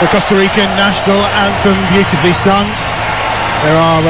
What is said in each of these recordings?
The Costa Rican national anthem, beautifully sung. There are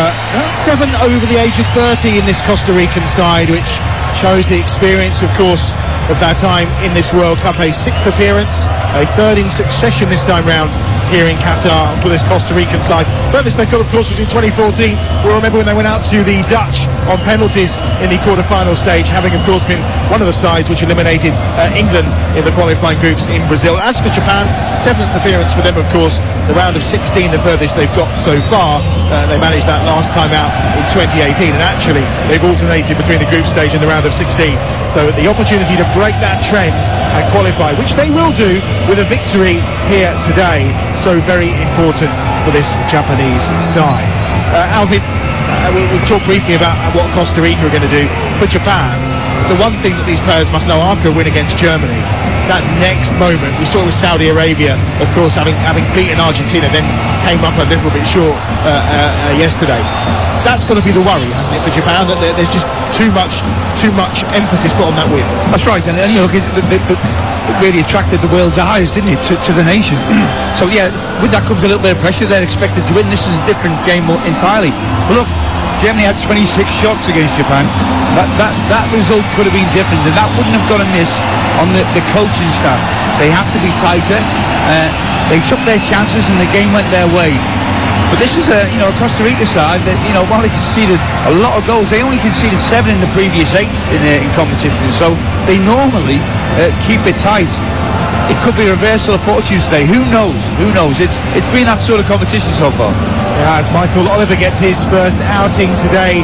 7 over the age of 30 in this Costa Rican side, which shows the experience, of course, of their time in this World Cup. A 6th appearance, a 3rd in succession this time round here in Qatar for this Costa Rican side. Furthest they got, of course, was in 2014. We'll remember when they went out to the Dutch on penalties in the quarter-final stage, having, of course, been one of the sides which eliminated England in the qualifying groups in Brazil. As for Japan, 7th appearance for them, of course, the round of 16, the furthest they've got so far. They managed that last time out in 2018, and actually they've alternated between the group stage and the round of 16. So the opportunity to break that trend and qualify, which they will do with a victory here today, so very important for this Japanese side. Alvin, we'll talk briefly about what Costa Rica are going to do. For Japan, the one thing that these players must know after a win against Germany, that next moment, we saw with Saudi Arabia, of course, having beaten Argentina, then came up a little bit short yesterday. That's got to be the worry, hasn't it, for Japan, that there's just too much emphasis put on that win. That's right, and you know, it really attracted the world's eyes, didn't it, to the nation. So yeah, with that comes a little bit of pressure. They're expected to win. This is a different game entirely. But look, Germany had 26 shots against Japan. That result could have been different, and that wouldn't have got a miss on the coaching staff. They have to be tighter. They took their chances and the game went their way. But this is a Costa Rica side that, while they conceded a lot of goals, they only conceded 7 in the previous 8 in competition. So they normally keep it tight. It could be a reversal of fortunes today. Who knows? It's been that sort of competition so far. Yeah, as Michael Oliver gets his first outing today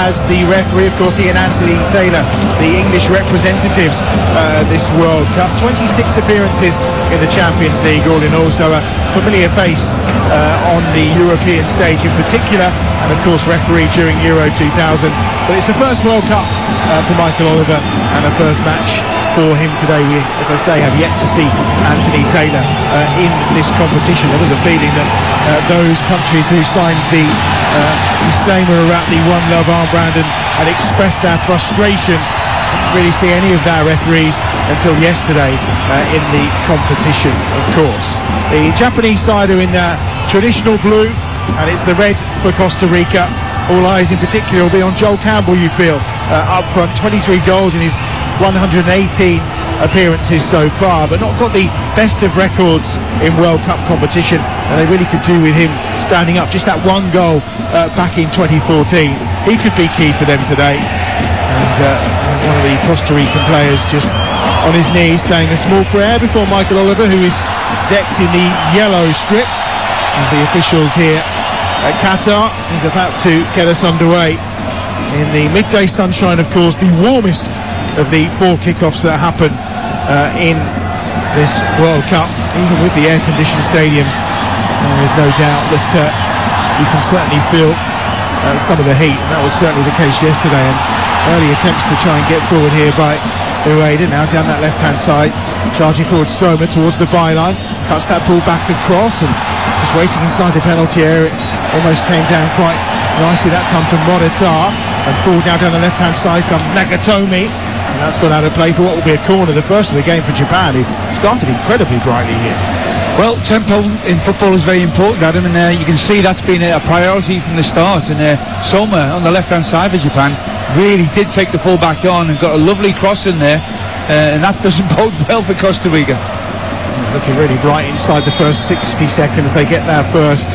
as the referee. Of course, he and Anthony Taylor, the English representatives this World Cup. 26 appearances in the Champions League all in all, so a familiar face on the European stage in particular, and of course referee during Euro 2000. But it's the first World Cup for Michael Oliver and a first match for him today. We, as I say, have yet to see Anthony Taylor in this competition. There was a feeling that those countries who signed the disclaimer around the One Love armband and expressed their frustration didn't really see any of their referees until yesterday in the competition, of course. The Japanese side are in their traditional blue, and it's the red for Costa Rica. All eyes in particular will be on Joel Campbell, you feel, up front. 23 goals in his 118 appearances so far, but not got the best of records in World Cup competition, and they really could do with him standing up. Just that one goal back in 2014, he could be key for them today. And there's one of the Costa Rican players just on his knees saying a small prayer before Michael Oliver, who is decked in the yellow strip. And the officials here at Qatar is about to get us underway in the midday sunshine, of course, the warmest of the 4 kickoffs that happen in this World Cup. Even with the air-conditioned stadiums, there is no doubt that you can certainly feel some of the heat, and that was certainly the case yesterday. And early attempts to try and get forward here by Ueda, now down that left-hand side, charging forward Soma towards the byline, cuts that ball back across, and just waiting inside the penalty area. It almost came down quite nicely that time from Monitar, and forward now down the left-hand side comes Nagatomi, and that's gone out of play for what will be a corner, the first of the game for Japan, who started incredibly brightly here. Well, tempo in football is very important, Adam, and you can see that's been a priority from the start. And Soma on the left-hand side for Japan really did take the full back on and got a lovely cross in there, and that doesn't bode well for Costa Rica. Looking really bright inside the first 60 seconds. They get their first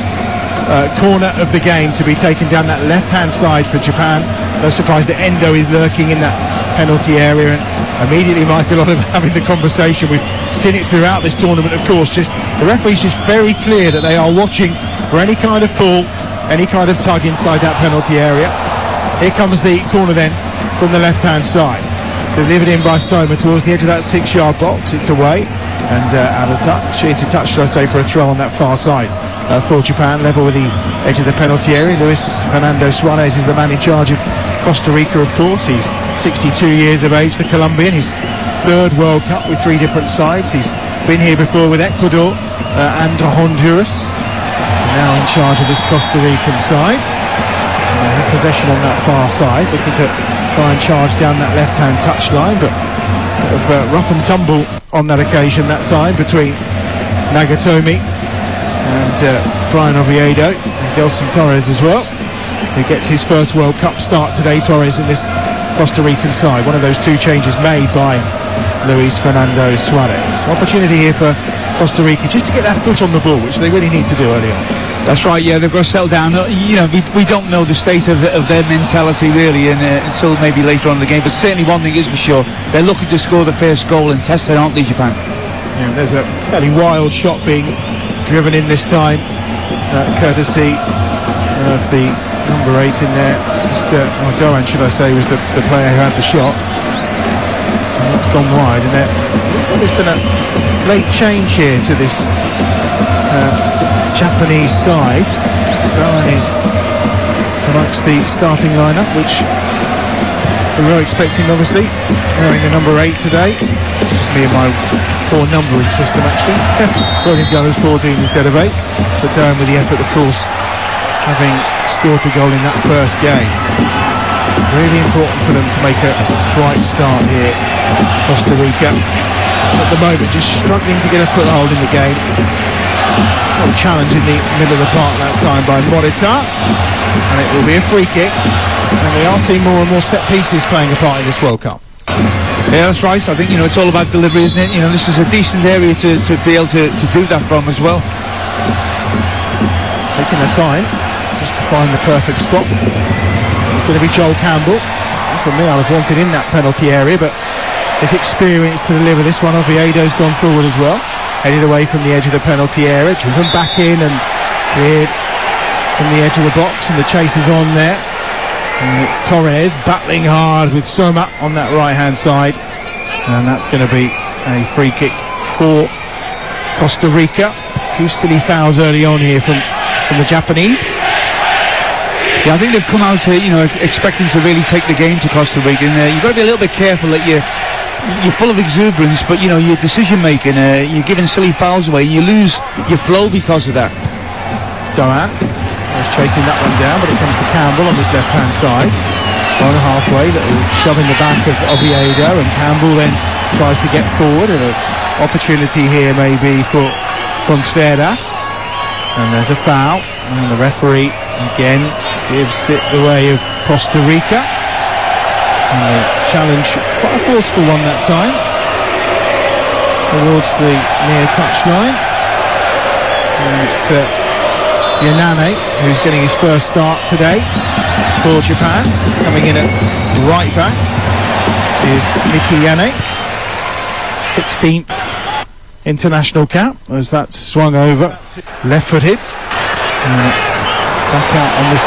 corner of the game to be taken down that left-hand side for Japan. No surprise that Endo is lurking in that penalty area, and immediately Michael Oliver having the conversation. We've seen it throughout this tournament, of course. Just the referee's just very clear that they are watching for any kind of pull, any kind of tug inside that penalty area. Here comes the corner then from the left-hand side, delivered in by Soma towards the edge of that 6-yard box. It's away and out of touch, into touch, should I say, for a throw on that far side for Japan, level with the edge of the penalty area. Luis Fernando Suarez is the man in charge of Costa Rica, of course. He's 62 years of age, the Colombian. His 3rd World Cup with 3 different sides. He's been here before with Ecuador and Honduras. Now in charge of this Costa Rican side. Possession on that far side, looking to try and charge down that left-hand touchline, but a bit of rough and tumble on that occasion that time between Nagatomi and Brian Oviedo and Gelson Torres as well, who gets his first World Cup start today. Torres in this Costa Rican side. One of those two changes made by Luis Fernando Suarez. Opportunity here for Costa Rica just to get that foot on the ball, which they really need to do early on. That's right, yeah, they've got to settle down. We don't know the state of their mentality really until maybe later on in the game, but certainly one thing is for sure, they're looking to score the first goal and test it, aren't they, Japan? Yeah, there's a fairly wild shot being driven in this time, courtesy of the number 8 in there. Doan, should I say, was the player who had the shot. And that's gone wide, and there's been a late change here to this Japanese side. Doan is amongst the starting lineup, which we were expecting, obviously, wearing the number 8 today. It's just me and my poor numbering system, actually. Working down as 14 instead of 8. But Doan with the effort, of course, having scored the goal in that first game. Really important for them to make a bright start here, Costa Rica. At the moment, just struggling to get a foothold in the game. A challenge in the middle of the park that time by Morita, and it will be a free kick. And we are seeing more and more set pieces playing a part in this World Cup. Yeah, that's right. I think, it's all about delivery, isn't it? This is a decent area to be able to do that from as well. Taking their time just to find the perfect spot. It's going to be Joel Campbell. For me, I'd have wanted in that penalty area, but his experience to deliver this one. Oviedo's gone forward as well, headed away from the edge of the penalty area, driven back in and cleared from the edge of the box, and the chase is on there. And it's Torres battling hard with Soma on that right hand side, and that's going to be a free kick for Costa Rica. A few silly fouls early on here from the Japanese. Yeah, I think they've come out here, expecting to really take the game to Costa Rica, and you've got to be a little bit careful that you're full of exuberance, but your decision making, you're giving silly fouls away, and you lose your flow because of that. Doan was chasing that one down, but it comes to Campbell on this left hand side. On halfway, little shove in the back of Oviedo, and Campbell then tries to get forward, and an opportunity here maybe for Contreras, and there's a foul, and the referee again gives it the way of Costa Rica. And the challenge, quite a forceful one that time, towards the near touchline. And it's Yanane who's getting his first start today for Japan. Coming in at right back is Miki Yane, 16th international cap, as that's swung over, left-footed. And it's back out on this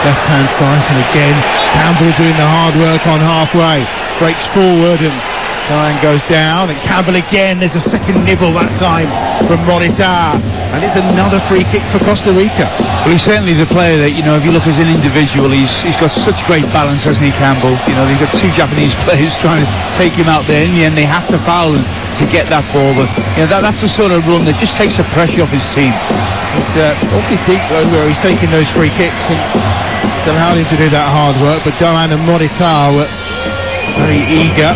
left-hand side, and again Campbell doing the hard work on halfway, breaks forward and Ryan goes down, and Campbell again. There's a second nibble that time from Morita, and it's another free kick for Costa Rica. Well, he's certainly the player that, if you look as an individual, he's got such great balance, hasn't he, Campbell? They've got two Japanese players trying to take him out there. In the end, they have to foul him to get that ball, but that's the sort of run that just takes the pressure off his team. He's awfully deep though, where he's taking those free kicks and still allowed him to do that hard work, but Doan and Morita were very eager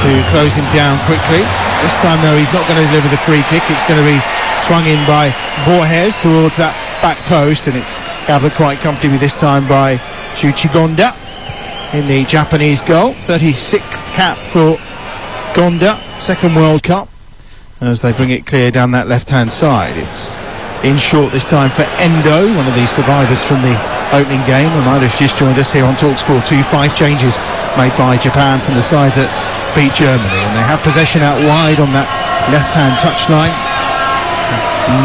to close him down quickly. This time though, he's not going to deliver the free kick. It's going to be swung in by Borges towards that back post, and it's gathered quite comfortably this time by Shuichi Gonda in the Japanese goal. 36th cap for Gonda, second World Cup, as they bring it clear down that left hand side. It's in short this time for Endo, one of the survivors from the opening game. I might have just joined us here on TalkSport 2. 5 changes made by Japan from the side that beat Germany, and they have possession out wide on that left hand touchline.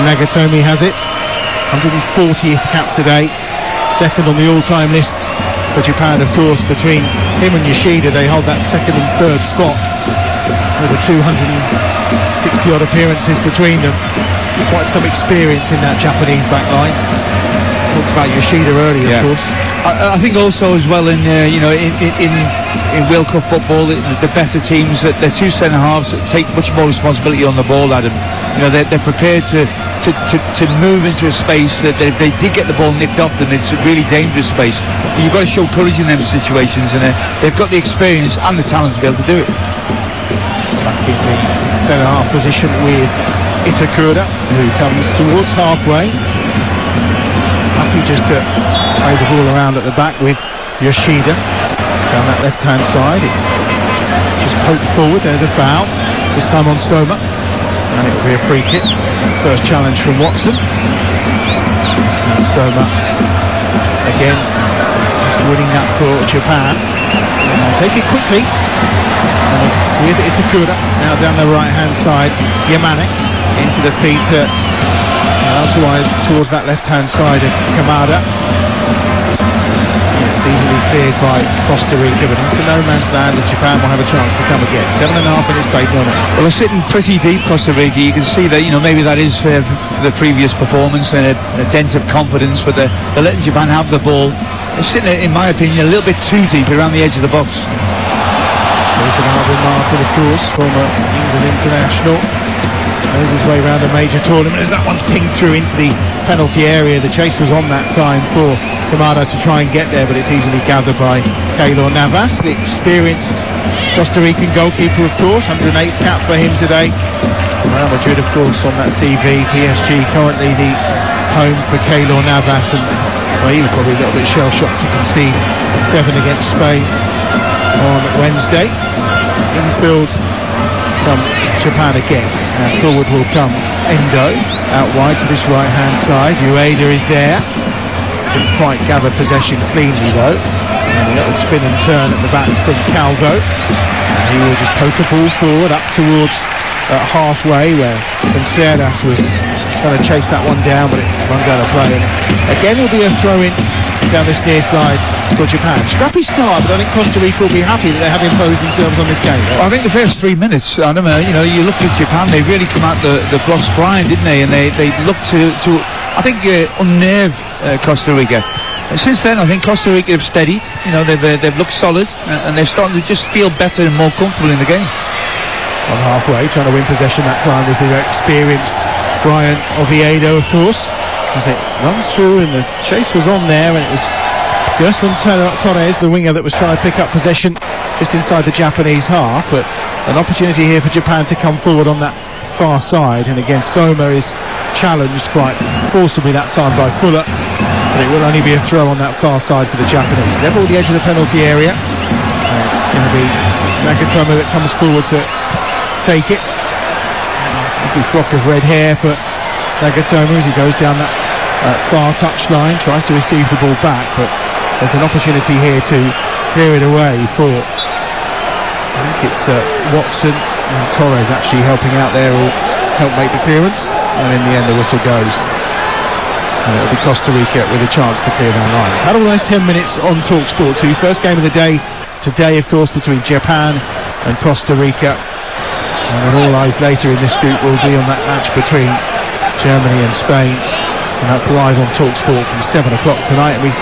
Nagatomi has it, 140th cap today, second on the all-time list for Japan, of course. Between him and Yoshida, they hold that second and third spot with the 260 odd appearances between them. Quite some experience in that Japanese back line. Talked about Yoshida earlier, of course. I think also as well in World Cup football, the better teams, their two centre halves take much more responsibility on the ball, Adam. They're prepared to move into a space that if they did get the ball nicked off them, it's a really dangerous space. But you've got to show courage in them situations, and they've got the experience and the talent to be able to do it. Back in the centre half position with Itakura, who comes towards halfway. Happy just to play the ball around at the back with Yoshida down that left-hand side. It's just poked forward. There's a foul, this time on Soma, and it'll be a free kick. First challenge from Watson. And Soma again just winning that for Japan. And take it quickly, and it's with Itakura now down the right-hand side. Yamane into the feet now towards that left-hand side of Kamada. It's easily cleared by Costa Rica, but into no man's land, and Japan will have a chance to come again. 7.5 minutes played on it. Well, they're sitting pretty deep, Costa Rica. You can see that, maybe that is for the previous performance and a dent of confidence, but they're letting Japan have the ball. They're sitting, in my opinion, a little bit too deep around the edge of the box. There's another Martin, of course, former England international. There's his way around a major tournament as that one's pinged through into the penalty area. The chase was on that time for Kamada to try and get there, but it's easily gathered by Keylor Navas, the experienced Costa Rican goalkeeper, of course. 108th cap for him today. Real Madrid, of course, on that CV. PSG currently the home for Keylor Navas, and well, he was probably a little bit shell-shocked to concede 7 against Spain on Wednesday. Infield from Japan again, and forward will come Endo, out wide to this right-hand side. Ueda is there. Didn't quite gather possession cleanly though, and a little spin and turn at the back from Calvo, and he will just poke a ball forward up towards halfway, where Contreras was trying to chase that one down, but it runs out of play, and again will be a throw-in down this near side for Japan. Scrappy start, but I think Costa Rica will be happy that they have imposed themselves on this game. Well, I think the first 3 minutes, I don't know, you look at Japan, they really come out the blocks flying, didn't they? And they look to I think, unnerve Costa Rica. And since then, I think Costa Rica have steadied. They've looked solid, and they're starting to just feel better and more comfortable in the game. On halfway, trying to win possession that time was the experienced Brian Oviedo, of course. As it runs through, and the chase was on there, and it was Gerson Torres, the winger, that was trying to pick up possession just inside the Japanese half, but an opportunity here for Japan to come forward on that far side, and again Soma is challenged quite forcibly that time by Fuller, but it will only be a throw on that far side for the Japanese. Level the edge of the penalty area, and it's going to be Nagatomo that comes forward to take it. A flock of red hair for Nagatomo as he goes down that far touchline, tries to receive the ball back, but there's an opportunity here to clear it away for, I think it's Watson, and Torres actually helping out there, will help make the clearance, and in the end the whistle goes, and it'll be Costa Rica with a chance to clear their lines. Had all those 10 minutes on TalkSport 2. First game of the day today, of course, between Japan and Costa Rica, and all eyes later in this group will be on that match between Germany and Spain, and that's live on TalkSport from 7 o'clock tonight. And we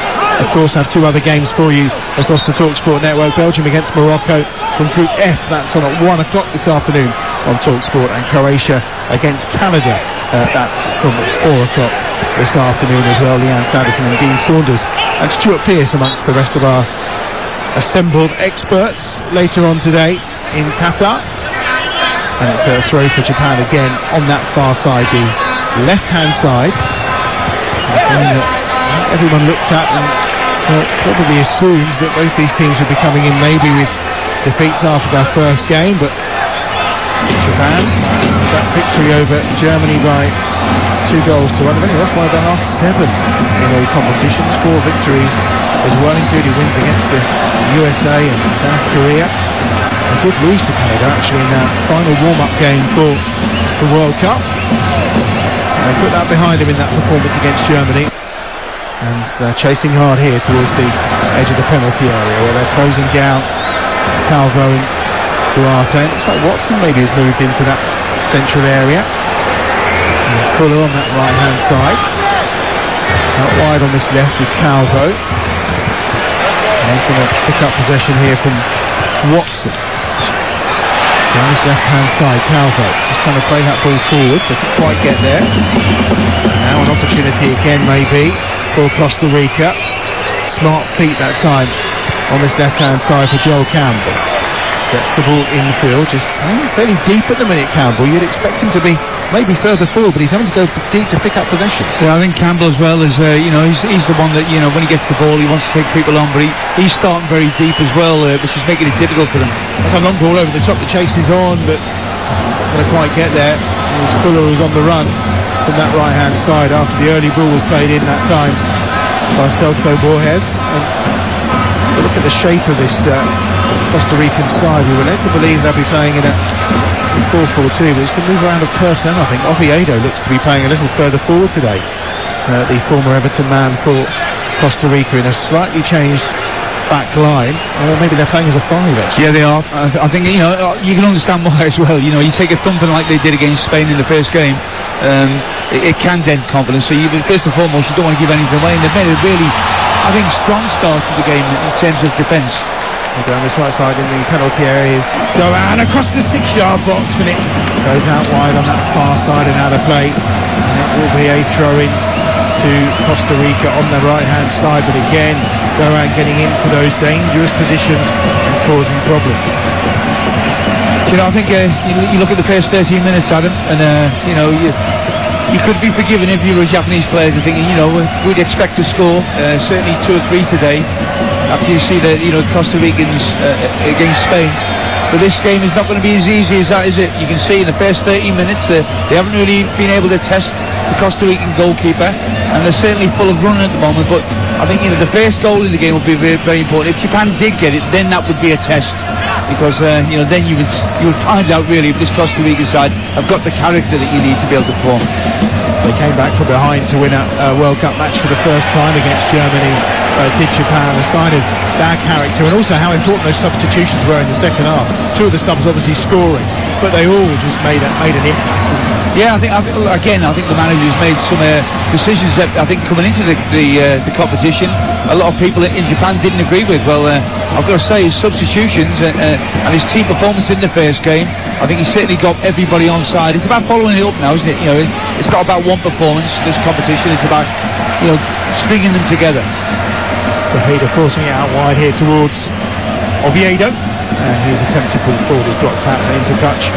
of course have 2 other games for you across the TalkSport network. Belgium against Morocco from Group F, that's on at 1 o'clock this afternoon on TalkSport, and Croatia against Canada, that's from 4 o'clock this afternoon as well. Leanne Sanderson and Dean Saunders and Stuart Pearce amongst the rest of our assembled experts later on today in Qatar. And it's a throw for Japan again on that far side, the left-hand side. Everyone looked at and probably assumed that both these teams would be coming in maybe with defeats after their first game, but Japan, that victory over Germany by 2 goals to 1. They've only lost one of their last 7 in all competitions, 4 victories as well, including wins against the USA and South Korea. They did lose to Canada actually in that final warm-up game for the World Cup. And they put that behind them in that performance against Germany. And they're chasing hard here towards the edge of the penalty area, where they're closing down Calvo and Duarte. Looks like Watson maybe has moved into that central area. And Fuller on that right-hand side. Out wide on this left is Calvo. And he's going to pick up possession here from Watson. On this left-hand side, Calvo just trying to play that ball forward, doesn't quite get there. Now an opportunity again maybe for Costa Rica. Smart feet that time on this left-hand side for Joel Campbell. Gets the ball infield, just fairly deep at the minute, Campbell. You'd expect him to be maybe further forward, but he's having to go deep to pick up possession. Yeah, I think Campbell as well is, he's the one that, when he gets the ball, he wants to take people on, but he's starting very deep as well, which is making it difficult for them. That's a long ball over the top, the chase is on, but not going to quite get there. It was Fuller who was on the run from that right-hand side after the early ball was played in that time by Celso Borges. And look at the shape of this Costa Rican side. We were led to believe they'll be playing in a 4-4-2, but it's the move around of personnel. I think Oviedo looks to be playing a little further forward today. The former Everton man for Costa Rica in a slightly changed back line. Maybe they're playing as a 5 actually. Yeah, they are. I think you can understand why as well. You take a thumping like they did against Spain in the first game, it can dent confidence. So first and foremost, you don't want to give anything away, and they've made a really, I think, strong start to the game in terms of defence. Down this right side in the penalty areas, go out across the 6-yard box, and it goes out wide on that far side and out of play. And it will be a throw-in to Costa Rica on the right-hand side, but again, go around getting into those dangerous positions and causing problems. I think you look at the first 13 minutes, Adam, and you could be forgiven if you were a Japanese player and thinking, we'd expect to score certainly 2 or 3 today. After you see the Costa Ricans against Spain, but this game is not going to be as easy as that, is it? You can see in the first 30 minutes they haven't really been able to test the Costa Rican goalkeeper, and they're certainly full of running at the moment. But I think the first goal in the game will be very, very important. If Japan did get it, then that would be a test, because then you would find out really if this Costa Rica side have got the character that you need to be able to perform. They came back from behind to win a World Cup match for the first time against Germany. Did Japan, a sign of their character, and also how important those substitutions were in the second half. 2 of the subs obviously scoring, but they all just made an impact. Yeah, I think the manager's made some decisions that I think coming into the competition, a lot of people in Japan didn't agree with. Well, I've got to say his substitutions and his team performance in the first game, I think he certainly got everybody on side. It's about following it up now, isn't it? It's not about one performance. This competition is about stringing them together. Tejeda forcing it out wide here towards Oviedo, and his attempt to pull forward is blocked out and into touch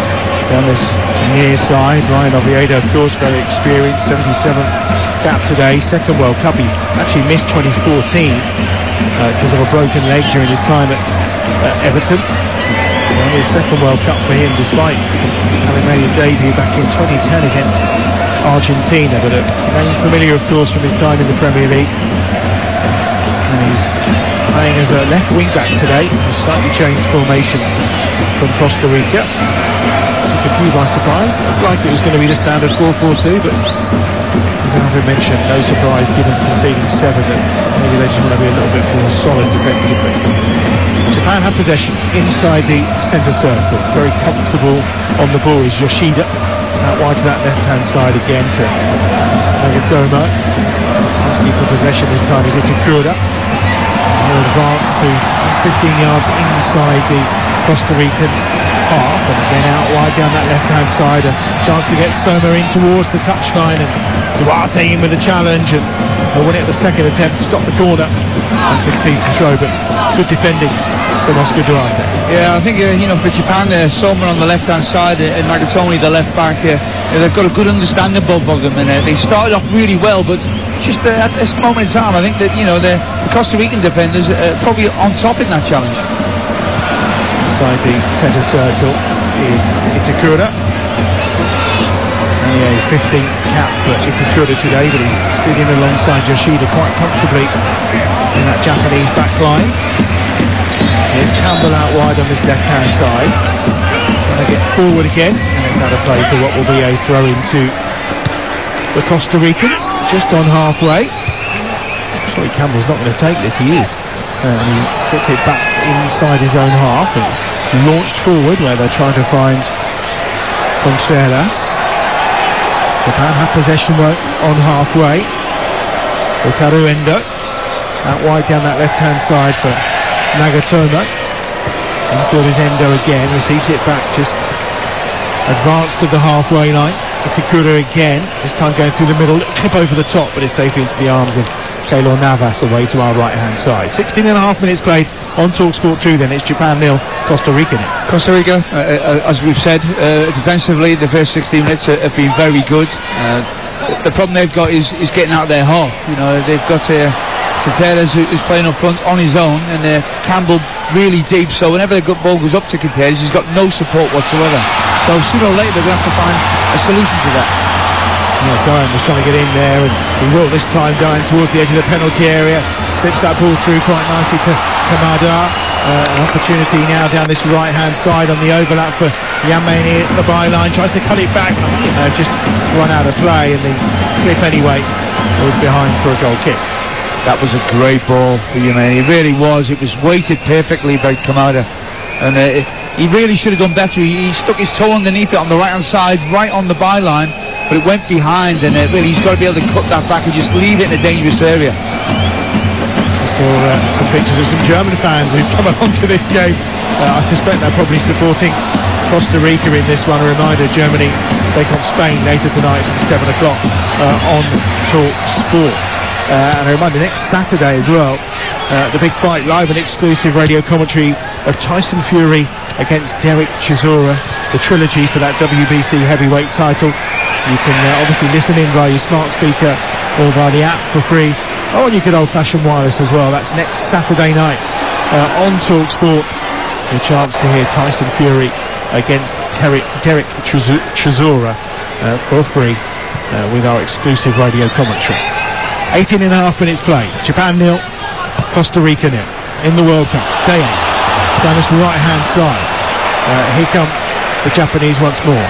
down this near side. Ryan Oviedo, of course, very experienced, 77th cap today, second World Cup. He actually missed 2014 because of a broken leg during his time at Everton. So only his second World Cup for him, despite having made his debut back in 2010 against Argentina, but a name familiar, of course, from his time in the Premier League. And he's playing as a left wing back today, a slightly changed formation from Costa Rica. Took a few by surprise. Looked like it was going to be the standard 4-4-2, but as Alvin mentioned, no surprise given conceding 7 that maybe they just want to be a little bit more solid defensively. Japan have possession inside the centre circle, very comfortable on the ball is Yoshida, out wide to that left hand side again to Nagatomo. Asking for possession this time is Itakura. He'll advance to 15 yards inside the Costa Rican half, and again out wide down that left hand side, a chance to get Soma in towards the touchline, and Duarte in with a challenge, and they'll win it at the second attempt to stop the corner and concedes the throw, but good defending from Oscar Duarte. Yeah, I think for Japan, Soma on the left hand side and Nagatomo the left back, they've got a good understanding both of them, and they started off really well, but just at this moment in time I think that the Costa Rican defenders are probably on top in that challenge. Inside the centre circle is Itakura. Yeah, his 15th cap for Itakura today, but he's stood in alongside Yoshida quite comfortably in that Japanese back line. Here's Campbell out wide on this left hand side, trying to get forward again, and it's out of play for what will be a throw into the Costa Ricans, just on halfway. Surely Campbell's not going to take this, he is. And he gets it back inside his own half, and it's launched forward where they're trying to find Contreras. Japan have possession on halfway. Wataru Endo out wide down that left hand side for Nagatomo. Infield is Endo again, receives it back just advanced to the halfway line. Itakura again, this time going through the middle, clip over the top, but it's safely into the arms of Keylor Navas away to our right-hand side. 16 and a half minutes played on TalkSport 2 then. It's Japan 0, Costa Rica 0. Costa Rica, as we've said, defensively, the first 16 minutes have been very good. The problem they've got is getting out of their half. You know, they've got Contreras who's playing up front on his own, and Campbell really deep. So whenever the ball goes up to Contreras, he's got no support whatsoever. So sooner or later they're going to have to find a solution to that. Yeah, Diane was trying to get in there, and he will this time. Diane towards the edge of the penalty area, slips that ball through quite nicely to Kamada. An opportunity now down this right-hand side on the overlap for Yamani at the byline. Tries to cut it back, just run out of play, and the clip anyway was behind for a goal kick. That was a great ball for Yamani. It really was. It was weighted perfectly by Kamada, and he really should have done better. He stuck his toe underneath it on the right-hand side, right on the byline, but it went behind, and really he's got to be able to cut that back and just leave it in a dangerous area. I saw some pictures of some German fans who've come along to this game. I suspect they're probably supporting Costa Rica in this one. A reminder, Germany take on Spain later tonight at 7 o'clock on TalkSport. And a reminder, next Saturday as well, the big fight, live and exclusive radio commentary of Tyson Fury against Derek Chisora, the trilogy for that WBC heavyweight title. You can obviously listen in via your smart speaker or via the app for free, or you can old-fashioned wireless as well. That's next Saturday night on TalkSport. Your chance to hear Tyson Fury against Derek Chisora for free with our exclusive radio commentary. 18 and a half minutes played. Japan 0, Costa Rica 0 in the World Cup. Day 8 down this right-hand side. Here come the Japanese once more.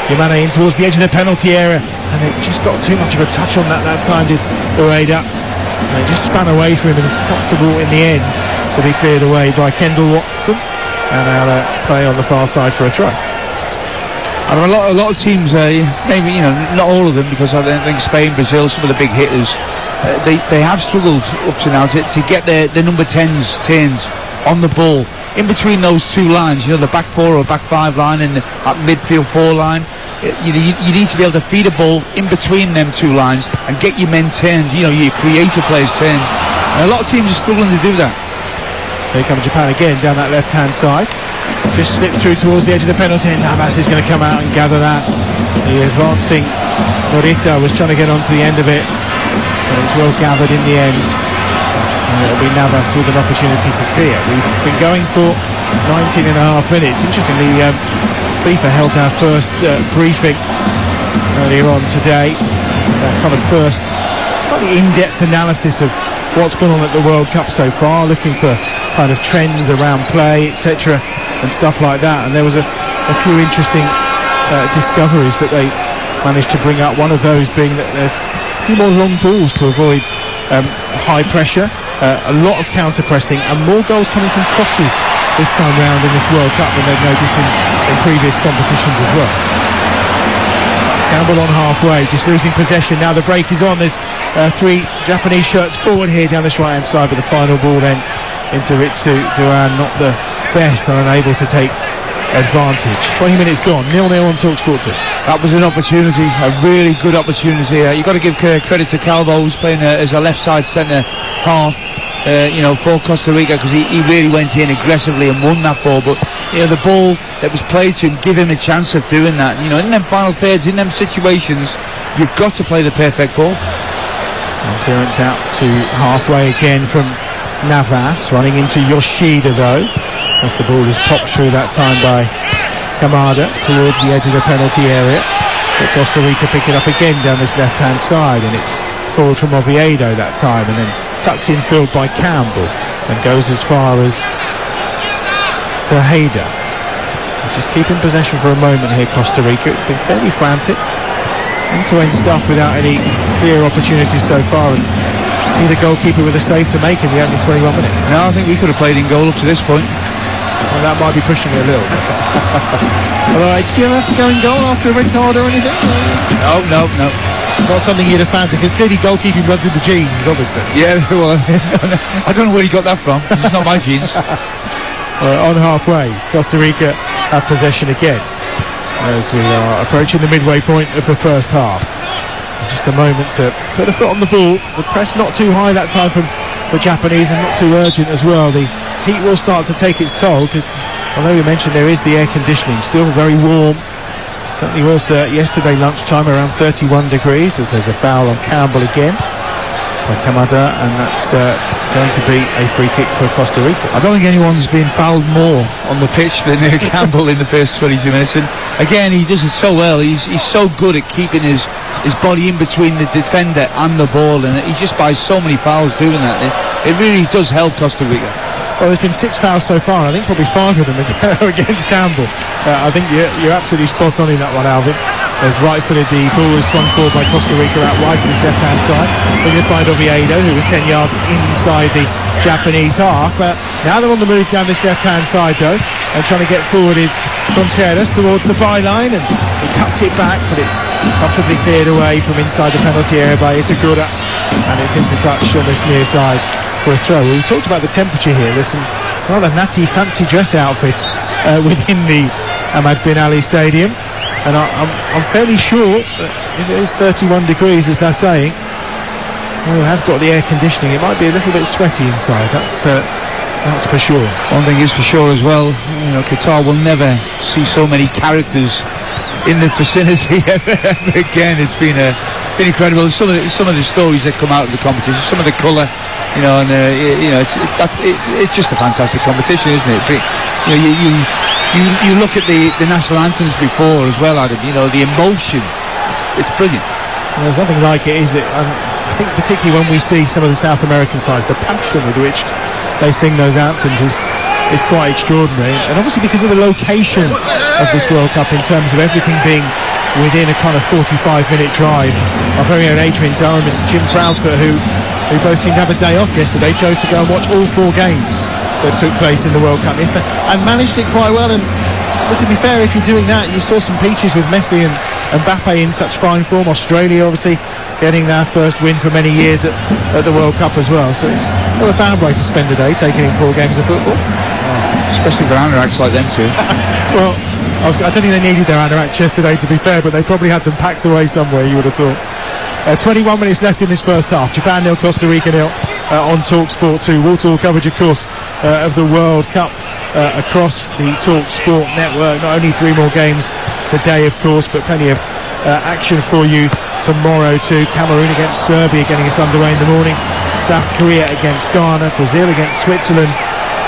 Yamane in towards the edge of the penalty area, and they just got too much of a touch on that time, did Ueda. They just span away from him, and it's comfortable in the end to be cleared away by Kendall Watson, and they'll play on the far side for a throw. And a lot of teams, maybe, you know, not all of them, because I think Spain, Brazil, some of the big hitters, they have struggled up to now to get their number 10s on the ball in between those two lines, you know, the back four or back five line and that midfield four line. You need to be able to feed a ball in between them two lines and get your men turned, you know, your creative players turned. And a lot of teams are struggling to do that. Here comes Japan again down that left-hand side. Just slipped through towards the edge of the penalty, and Navas is going to come out and gather that. The advancing Morita was trying to get onto the end of it, but it's well gathered in the end. And it'll be Navas with an opportunity to clear. We've been going for 19 and a half minutes. Interestingly, FIFA held our first briefing earlier on today. Kind of first slightly in-depth analysis of what's gone on at the World Cup so far, looking for kind of trends around play, etc., and stuff like that. And there was a few interesting discoveries that they managed to bring up. One of those being that there's a few more long balls to avoid high pressure, a lot of counter-pressing, and more goals coming from crosses this time round in this World Cup than they've noticed in previous competitions as well. Campbell on halfway, just losing possession. Now the break is on. There's three Japanese shirts forward here down this right-hand side, but the final ball then into Ritsu Duran, not the best, and unable to take advantage. 20 minutes gone, 0-0 on TalkSport 2. That was an opportunity, a really good opportunity. You've got to give credit to Calvo, who's playing as a left side centre half, you know, for Costa Rica, because he really went in aggressively and won that ball. But you know, the ball that was played to him, give him a chance of doing that. You know, in them final thirds, in them situations, you've got to play the perfect ball. And clearance out to halfway again from Navas, running into Yoshida though, as the ball is popped through that time by Kamada towards the edge of the penalty area. But Costa Rica pick it up again down this left-hand side, and it's forward from Oviedo that time, and then tucked in field by Campbell, and goes as far as Tejeda. Just keeping possession for a moment here, Costa Rica. It's been fairly frantic, end-to-end stuff without any clear opportunities so far, and neither goalkeeper with a save to make in the opening 21 minutes. No, I think we could have played in goal up to this point. Well, that might be pushing it a little bit. Alright, do you ever have to go in goal after a red card or anything? No. Not something you'd have fancied, because clearly goalkeeping runs in the genes, obviously. Yeah, well, I don't know where he got that from. It's not my genes. On halfway, Costa Rica have possession again, as we are approaching the midway point of the first half. just a moment to put a foot on the ball. The press not too high that time from the Japanese, and not too urgent as well. The heat will start to take its toll, because although we mentioned there is the air conditioning, still very warm. Certainly was yesterday lunchtime, around 31 degrees, as there's a foul on Campbell again by Kamada, and that's going to be a free kick for Costa Rica. I don't think anyone's been fouled more on the pitch than Campbell in the first 22 minutes, and again he does it so well. He's so good at keeping his body in between the defender and the ball, and he just buys so many fouls doing that. It really does help Costa Rica. Well, there's been 6 fouls so far, and I think probably 5 of them are against Campbell. I think you're absolutely spot on in that one, Alvin. As rightfully the ball is swung forward by Costa Rica out wide to this left-hand side. Bringing it by Oviedo, who was 10 yards inside the Japanese half. But now they're on the move down this left-hand side, though, and trying to get forward is Contreras towards the byline, and he cuts it back, but it's comfortably cleared away from inside the penalty area by Itagura, and it's into touch on this near side for a throw. We talked about the temperature here. There's some rather natty fancy dress outfits within the Ahmad Bin Ali Stadium, and I'm fairly sure that if it is 31 degrees, as they're saying, we have got the air conditioning. It might be a little bit sweaty inside. That's for sure. One thing is for sure as well, Qatar will never see so many characters in the vicinity ever again. It's been incredible. Some of the stories that come out of the competition, some of the colour, and it's just a fantastic competition, isn't it? But, you look at the national anthems before as well, Adam. The emotion, it's brilliant. Well, there's nothing like it, is it? I think particularly when we see some of the South American sides, the passion with which they sing those anthems is quite extraordinary. And obviously because of the location of this World Cup, in terms of everything being within a kind of 45-minute drive. Our very own Adrian Durham and Jim Proudfoot, who both seemed to have a day off yesterday, chose to go and watch all 4 games that took place in the World Cup yesterday, and managed it quite well. And to be fair, if you're doing that, you saw some peaches with Messi and Mbappe in such fine form. Australia obviously getting their first win for many years at the World Cup as well. So it's not a bad way to spend a day, taking in 4 games of football. Especially for anoraks like them too. Well, I don't think they needed their anoraks yesterday, to be fair, but they probably had them packed away somewhere, you would have thought. 21 minutes left in this first half. Japan 0, Costa Rica 0 on TalkSport 2. Wall-to-wall coverage, of course, of the World Cup across the TalkSport network. Not only 3 more games today, of course, but plenty of action for you tomorrow too. Cameroon against Serbia getting us underway in the morning. South Korea against Ghana. Brazil against Switzerland.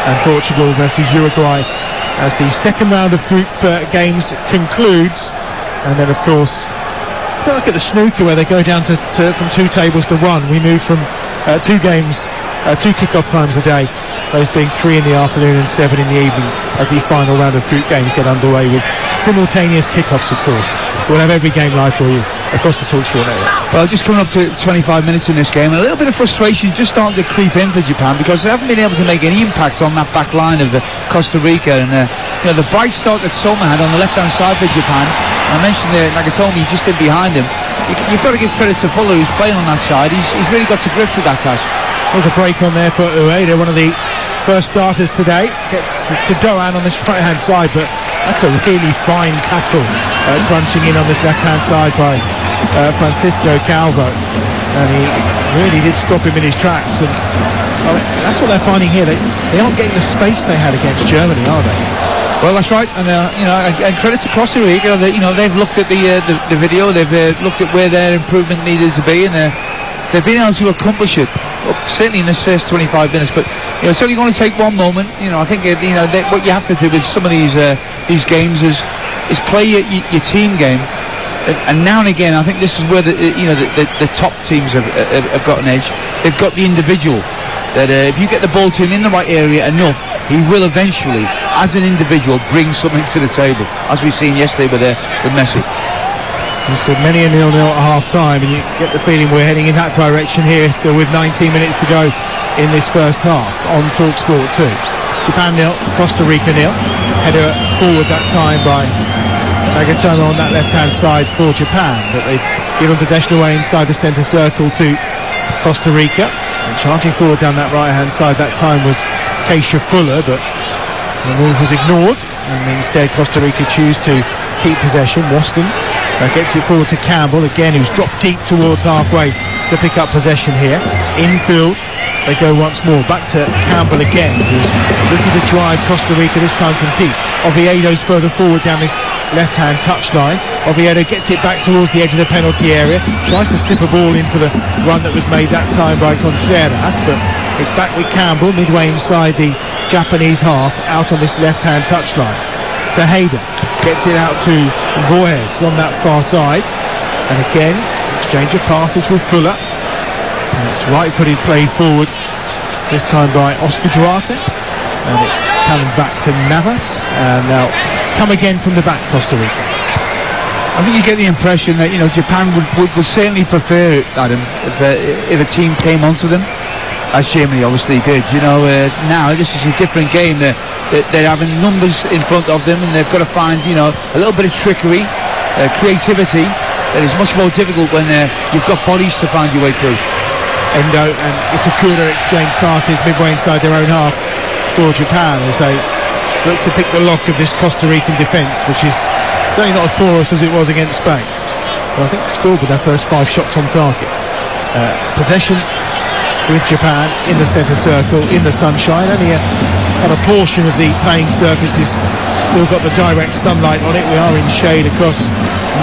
And Portugal versus Uruguay as the second round of group games concludes. And then, of course, don't look at the snooker where they go down from 2 tables to 1. We move from 2 games, 2 kick-off times a day, those being 3 in the afternoon and 7 in the evening, as the final round of group games get underway with simultaneous kick-offs, of course. We'll have every game live for you across the TalkSport network. Well, just coming up to 25 minutes in this game, and a little bit of frustration just starting to creep in for Japan, because they haven't been able to make any impact on that back line of the Costa Rica. And the bright start that Soma had on the left-hand side for Japan, I mentioned Nagatomi just in behind him. You've got to give credit to Fuller, who's playing on that side. He's really got to grips with that, Tash. There's a break on there for Ueda, one of the first starters today. Gets to Doan on this right-hand side, but that's a really fine tackle, crunching in on this left-hand side by Francisco Calvo. And he really did stop him in his tracks. And that's what they're finding here. They aren't getting the space they had against Germany, are they? Well, that's right, and and credit to Costa Rica. They've looked at the video, they've looked at where their improvement needed to be, and they've been able to accomplish it. Well, certainly in this first 25 minutes, but it's only going to take one moment. I think what you have to do with some of these games is play your team game, and now and again, I think this is where the top teams have got an edge. They've got the individual. That if you get the ball to him in the right area enough, he will eventually, as an individual, bring something to the table, as we've seen yesterday with Messi. We stood many a 0-0 at half-time, and you get the feeling we're heading in that direction here, still with 19 minutes to go in this first half on TalkSport 2. Japan 0, Costa Rica 0. Header forward that time by Nagatomo on that left-hand side for Japan, but they've given possession away inside the centre circle to Costa Rica. And charging forward down that right-hand side that time was Keisha Fuller, but the move was ignored, and instead Costa Rica choose to keep possession. Waston Gets it forward to Campbell again, who's dropped deep towards halfway to pick up possession here. Infield, they go once more. Back to Campbell again, who's looking to drive Costa Rica, this time from deep. Oviedo's further forward down this left-hand touchline. Oviedo gets it back towards the edge of the penalty area. Tries to slip a ball in for the run that was made that time by Contreras, but it's back with Campbell midway inside the Japanese half, out on this left-hand touchline. Tejeda gets it out to Borges on that far side, and again exchange of passes with Fuller, and it's right-footed play forward, this time by Oscar Duarte, and it's coming back to Navas, and now come again from the back, Costa Rica. I think you get the impression that Japan would certainly prefer it, Adam, if a team came onto them, as Germany obviously did. Now this is a different game. They're having numbers in front of them, and they've got to find a little bit of trickery, creativity. That is much more difficult when you've got bodies to find your way through. Endo and Itakura exchange passes midway inside their own half for Japan as they look to pick the lock of this Costa Rican defence, which is certainly not as porous as it was against Spain. So I think scored with their first 5 shots on target. Possession with Japan in the centre circle, in the sunshine. Only a portion of the playing surface is still got the direct sunlight on it. We are in shade across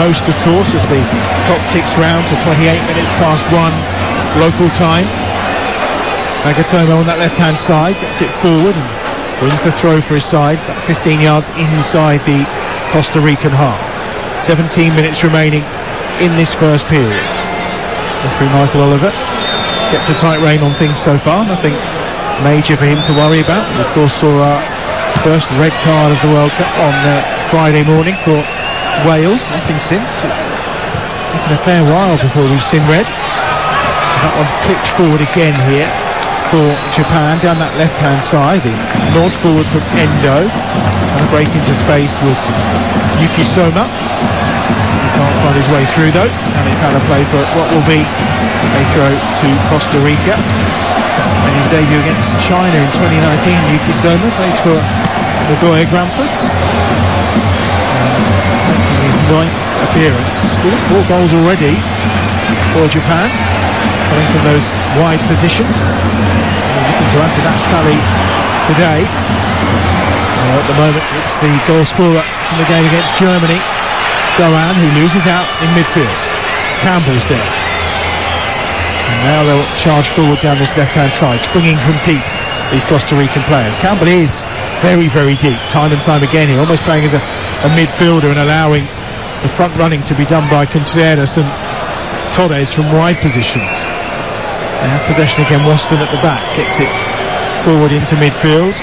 most, of course, as the clock ticks round to 28 minutes past 1 local time. Nagatomo on that left-hand side gets it forward and wins the throw for his side, about 15 yards inside the Costa Rican half. 17 minutes remaining in this first period. Referee Michael Oliver kept a tight rein on things so far, nothing major for him to worry about. We of course saw our first red card of the World Cup on Friday morning for Wales. Nothing since. It's taken a fair while before we've seen red. That one's clipped forward again here for Japan down that left-hand side. The nod forward from Endo. Trying to break into space was Yuki Soma. He can't find his way through though, and it's out of play for what will be a throw to Costa Rica. And his debut against China in 2019, Yuki Soma plays for Nagoya Grampus, and making his 9th appearance. Scored 4 goals already for Japan, coming from those wide positions. Looking to add to that tally today. At the moment it's the goal scorer from the game against Germany, Doan, who loses out in midfield. Campbell's there. And now they'll charge forward down this left-hand side, springing from deep, these Costa Rican players. Campbell is very, very deep, time and time again here, almost playing as a midfielder and allowing the front running to be done by Contreras and Torres from wide positions. They have possession again. Waston at the back gets it forward into midfield.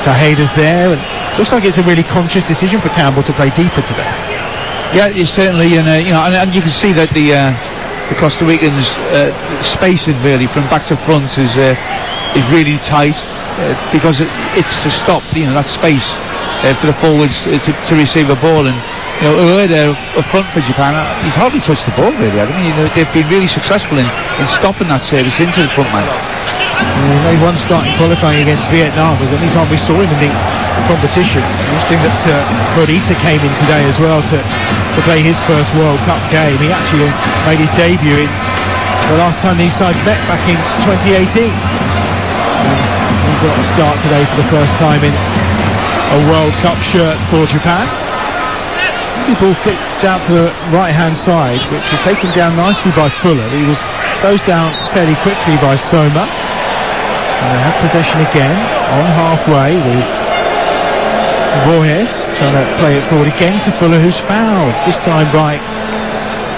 Tejeda's there, and looks like it's a really conscious decision for Campbell to play deeper today. Yeah, it's certainly, and you can see that the Costa Ricans spacing really from back to front is really tight because it's to stop that space for the forwards to receive a ball. And earlier there up front for Japan, he's hardly touched the ball really. I mean, they've been really successful in stopping that service into the front man. He made one start in qualifying against Vietnam, was the only time we saw him in the competition. Interesting that Morita came in today as well to play his first World Cup game. He actually made his debut in the last time these sides met back in 2018. And he got a start today for the first time in a World Cup shirt for Japan. The ball flicked out to the right-hand side, which was taken down nicely by Fuller. He was closed down fairly quickly by Soma. And they have possession again on halfway with Borges trying to play it forward again to Fuller, who's fouled, this time by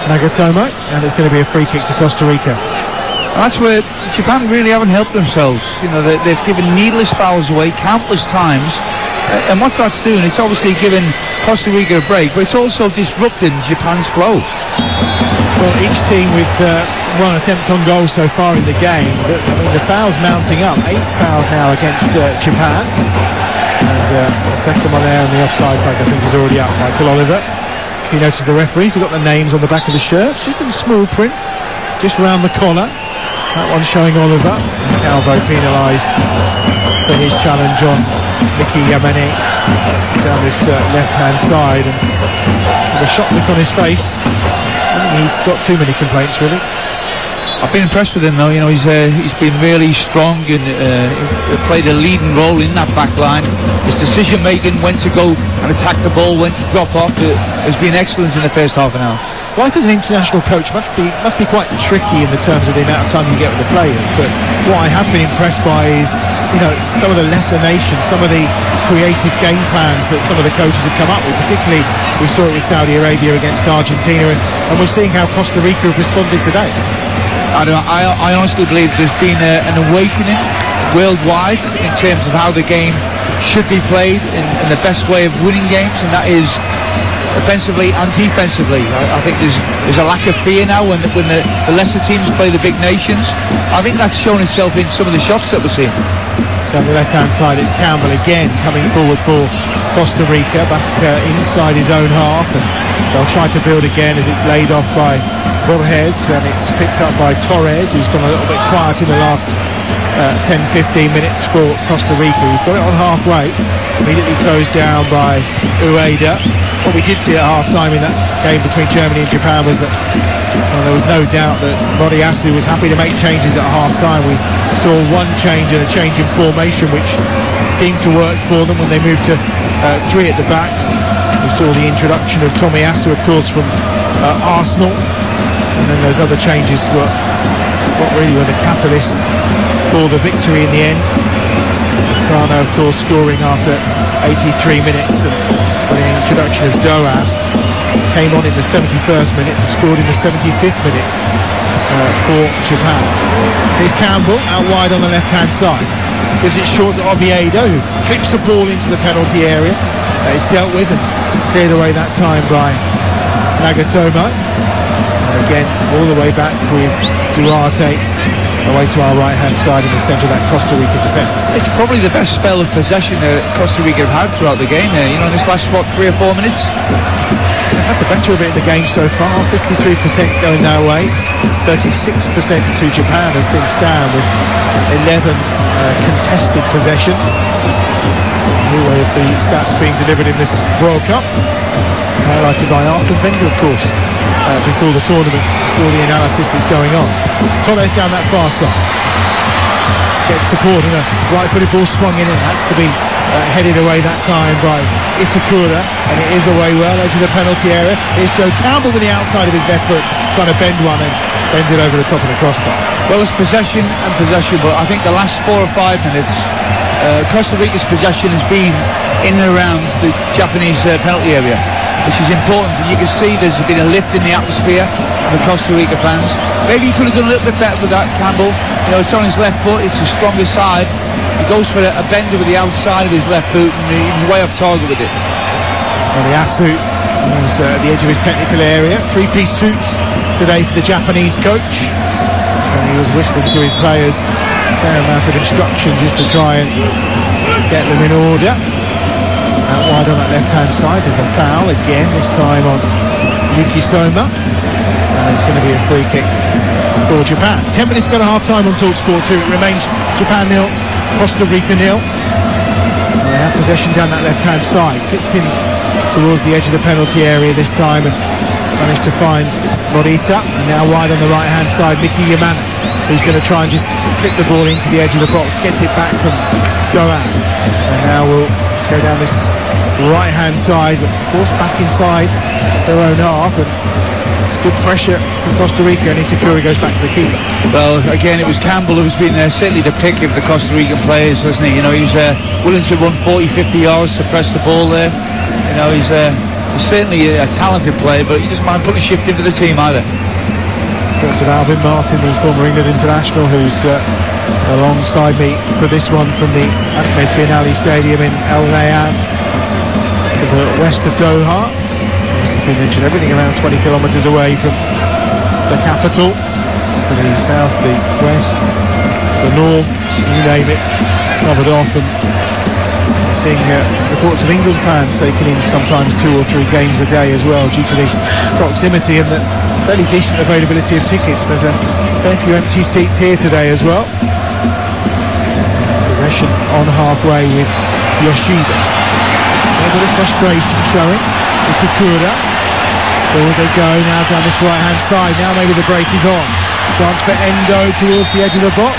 Nagatomo, and it's going to be a free kick to Costa Rica. And that's where Japan really haven't helped themselves. They've given needless fouls away countless times, and what's that's doing? It's obviously giving Costa Rica a break, but it's also disrupting Japan's flow. Well, each team with one attempt on goal so far in the game, but the fouls mounting up. 8 fouls now against Japan, and the second one there on the offside flag I think is already up. Michael Oliver, if you notice the referees have got the names on the back of the shirts, just in small print, just around the collar. That one showing Oliver. Calvo penalised for his challenge on Mickey Yamane down this left-hand side, and with a shock look on his face. I don't think he's got too many complaints, really. I've been impressed with him though. You know, he's been really strong and played a leading role in that back line. His decision making, when to go and attack the ball, when to drop off, has been excellent in the first half an hour. Life as an international coach must be quite tricky in the terms of the amount of time you get with the players, but what I have been impressed by is, you know, some of the lesser nations, some of the creative game plans that some of the coaches have come up with. Particularly we saw it with Saudi Arabia against Argentina, and we're seeing how Costa Rica have responded today. I honestly believe there's been an awakening worldwide in terms of how the game should be played and the best way of winning games, and that is offensively and defensively. I think there's a lack of fear now when the lesser teams play the big nations. I think that's shown itself in some of the shots that we're seeing. Down the left-hand side, it's Campbell again coming forward for Costa Rica, back inside his own half, and they'll try to build again as it's laid off by Borges, and it's picked up by Torres, who's gone a little bit quiet in the last 10-15 minutes for Costa Rica. He's got it on halfway, immediately closed down by Ueda. What we did see at half-time in that game between Germany and Japan was that there was no doubt that Moriyasu was happy to make changes at half-time. We saw one change and a change in formation, which seemed to work for them when they moved to three at the back. We saw the introduction of Tomiyasu, of course, from Arsenal, and then those other changes were what really were the catalyst for the victory in the end. Sano, of course, scoring after 83 minutes, and the introduction of Doan came on in the 71st minute and scored in the 75th minute for Japan. Here's Campbell out wide on the left-hand side. Gives it short to Oviedo, who clips the ball into the penalty area. It's dealt with and cleared away that time by Nagatomo. And again, all the way back with Duarte away to our right-hand side in the centre of that Costa Rica defence. It's probably the best spell of possession that Costa Rica have had throughout the game there. You know, this last, 3 or 4 minutes? They've had the better of it in the game so far. 53% going their way, 36% to Japan as things stand, with 11 contested possession. All of the stats being delivered in this World Cup, highlighted by Arsene Wenger, of course, before the tournament. All the analysis that's going on. Torres down that far side, gets support, and a right-footed ball swung in, and has to be headed away that time by Itakura, and it is away well, edge of the penalty area. It's Joe Campbell with the outside of his left foot trying to bend one, and bends it over the top of the crossbar. Well, it's possession, but I think the last 4 or 5 minutes Costa Rica's possession has been in and around the Japanese penalty area, which is important, and you can see there's been a lift in the atmosphere of the Costa Rica fans. Maybe he could have done a little bit better with that, Campbell. You know, it's on his left foot, it's his stronger side. He goes for a bender with the outside of his left boot, and he's way off target with it. Moriyasu was at the edge of his technical area. 3-piece suit today for the Japanese coach, and he was whistling to his players a fair amount of instruction just to try and get them in order. Out wide on that left-hand side, there's a foul again, this time on Yuki Soma, and it's going to be a free kick for Japan. 10 minutes to go to half-time on TalkSport 2. It remains Japan 0, Costa Rica 0. And they have possession down that left-hand side, kicked in towards the edge of the penalty area this time, and managed to find Morita. And now wide on the right-hand side, Mickey Yamane, who's going to try and just clip the ball into the edge of the box, gets it back from Doan, and now we'll go down this right-hand side, forced back inside their own half, and it's good pressure from Costa Rica, and Itakura goes back to the keeper. Well, again, it was Campbell who's been certainly the pick of the Costa Rican players, hasn't he? You know, he's willing to run 40-50 yards to press the ball there. You know, he's certainly a talented player, but he doesn't mind putting a shift into the team either. Thoughts of Alvin Martin, the former England international, who's alongside me for this one from the Ahmed Bin Ali Stadium in El Nayan, to the west of Doha. This has been mentioned, everything around 20 kilometres away from the capital. To the south, the west, the north, you name it, it's covered off. And seeing reports of England fans taking in sometimes 2 or 3 games a day as well, due to the proximity and the fairly decent availability of tickets. There's a fair few empty seats here today as well. Possession on halfway with Yoshida. A bit of frustration showing. Itakura. Forward they go now down this right hand side. Now maybe the break is on. Chance for Endo towards the edge of the box.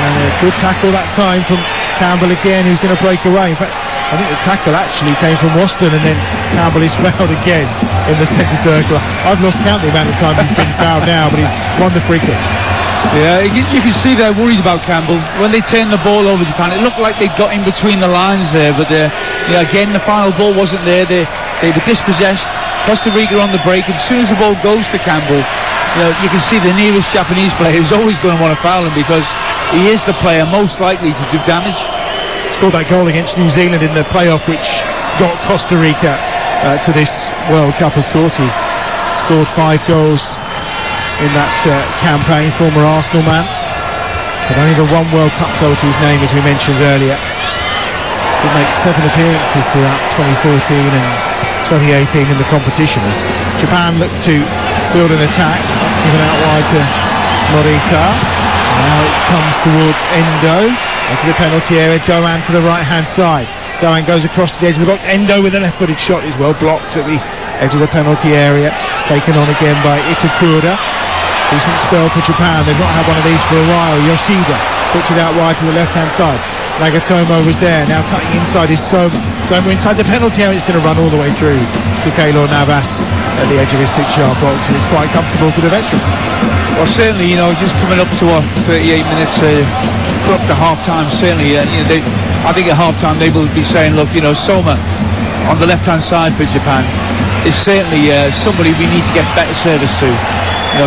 And a good tackle that time from Campbell again, who's going to break away. In fact, I think the tackle actually came from Waston, and then Campbell is fouled again in the centre circle. I've lost count the amount of times he's been fouled now, but he's won the free kick. Yeah, you can see they're worried about Campbell. When they turned the ball over Japan, it looked like they got in between the lines there, but again, the final ball wasn't there. They were dispossessed. Costa Rica on the break, and as soon as the ball goes to Campbell, you can see the nearest Japanese player is always going to want to foul him, because he is the player most likely to do damage. Scored that goal against New Zealand in the playoff, which got Costa Rica to this World Cup. Of course, he scored 5 goals in that campaign, former Arsenal man, but only the 1 World Cup goal to his name, as we mentioned earlier. He makes 7 appearances throughout 2014 and 2018 in the competition, as Japan look to build an attack. That's given out wide to Morita. Now it comes towards Endo, into the penalty area. Doan to the right hand side. Doan goes across to the edge of the box. Endo with a left footed shot is well blocked at the edge of the penalty area. Taken on again by Itakura. Decent spell for Japan. They've not had one of these for a while. Yoshida puts it out wide to the left hand side. Nagatomo was there. Now cutting inside is Soma. Soma inside the penalty area. It's going to run all the way through to Keylor Navas at the edge of his 6-yard box, and it's quite comfortable for the veteran. Well, certainly, just coming up to 38 minutes, up to half-time, certainly, I think at half-time they will be saying, look, Soma on the left-hand side for Japan is certainly somebody we need to get better service to.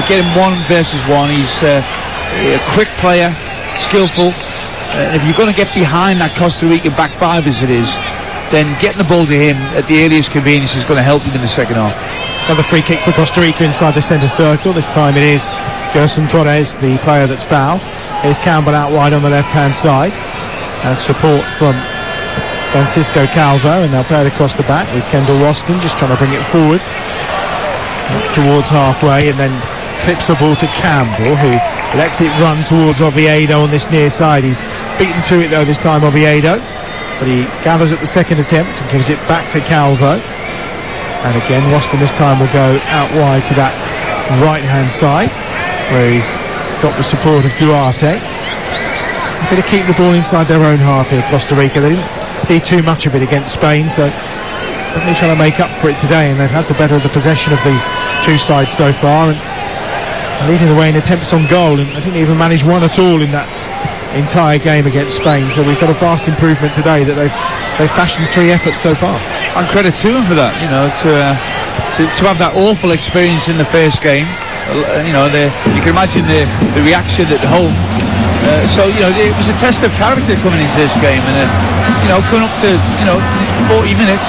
Get him 1 versus 1. He's a quick player, skillful. If you're going to get behind that Costa Rica back 5 as it is, then getting the ball to him at the earliest convenience is going to help him in the second half. Another free kick for Costa Rica inside the centre circle. This time it is Gerson Torres, the player that's fouled. Here's Campbell out wide on the left-hand side. Has support from Francisco Calvo, and they'll play it across the back with Kendall Waston just trying to bring it forward towards halfway, and then clips the ball to Campbell, who lets it run towards Oviedo on this near side. He's beaten to it though this time, Oviedo, but he gathers at the second attempt and gives it back to Calvo. And again, Waston this time will go out wide to that right-hand side, where he's got the support of Duarte. They're going to keep the ball inside their own half here, Costa Rica. They didn't see too much of it against Spain, so definitely trying to make up for it today, and they've had the better of the possession of the 2 sides so far, and leading the way in attempts on goal, and they didn't even manage one at all in that entire game against Spain. So we've got a vast improvement today that they've fashioned 3 efforts so far. And credit to them for that, to have that awful experience in the first game. You can imagine the reaction at home. It was a test of character coming into this game, and coming up to 40 minutes,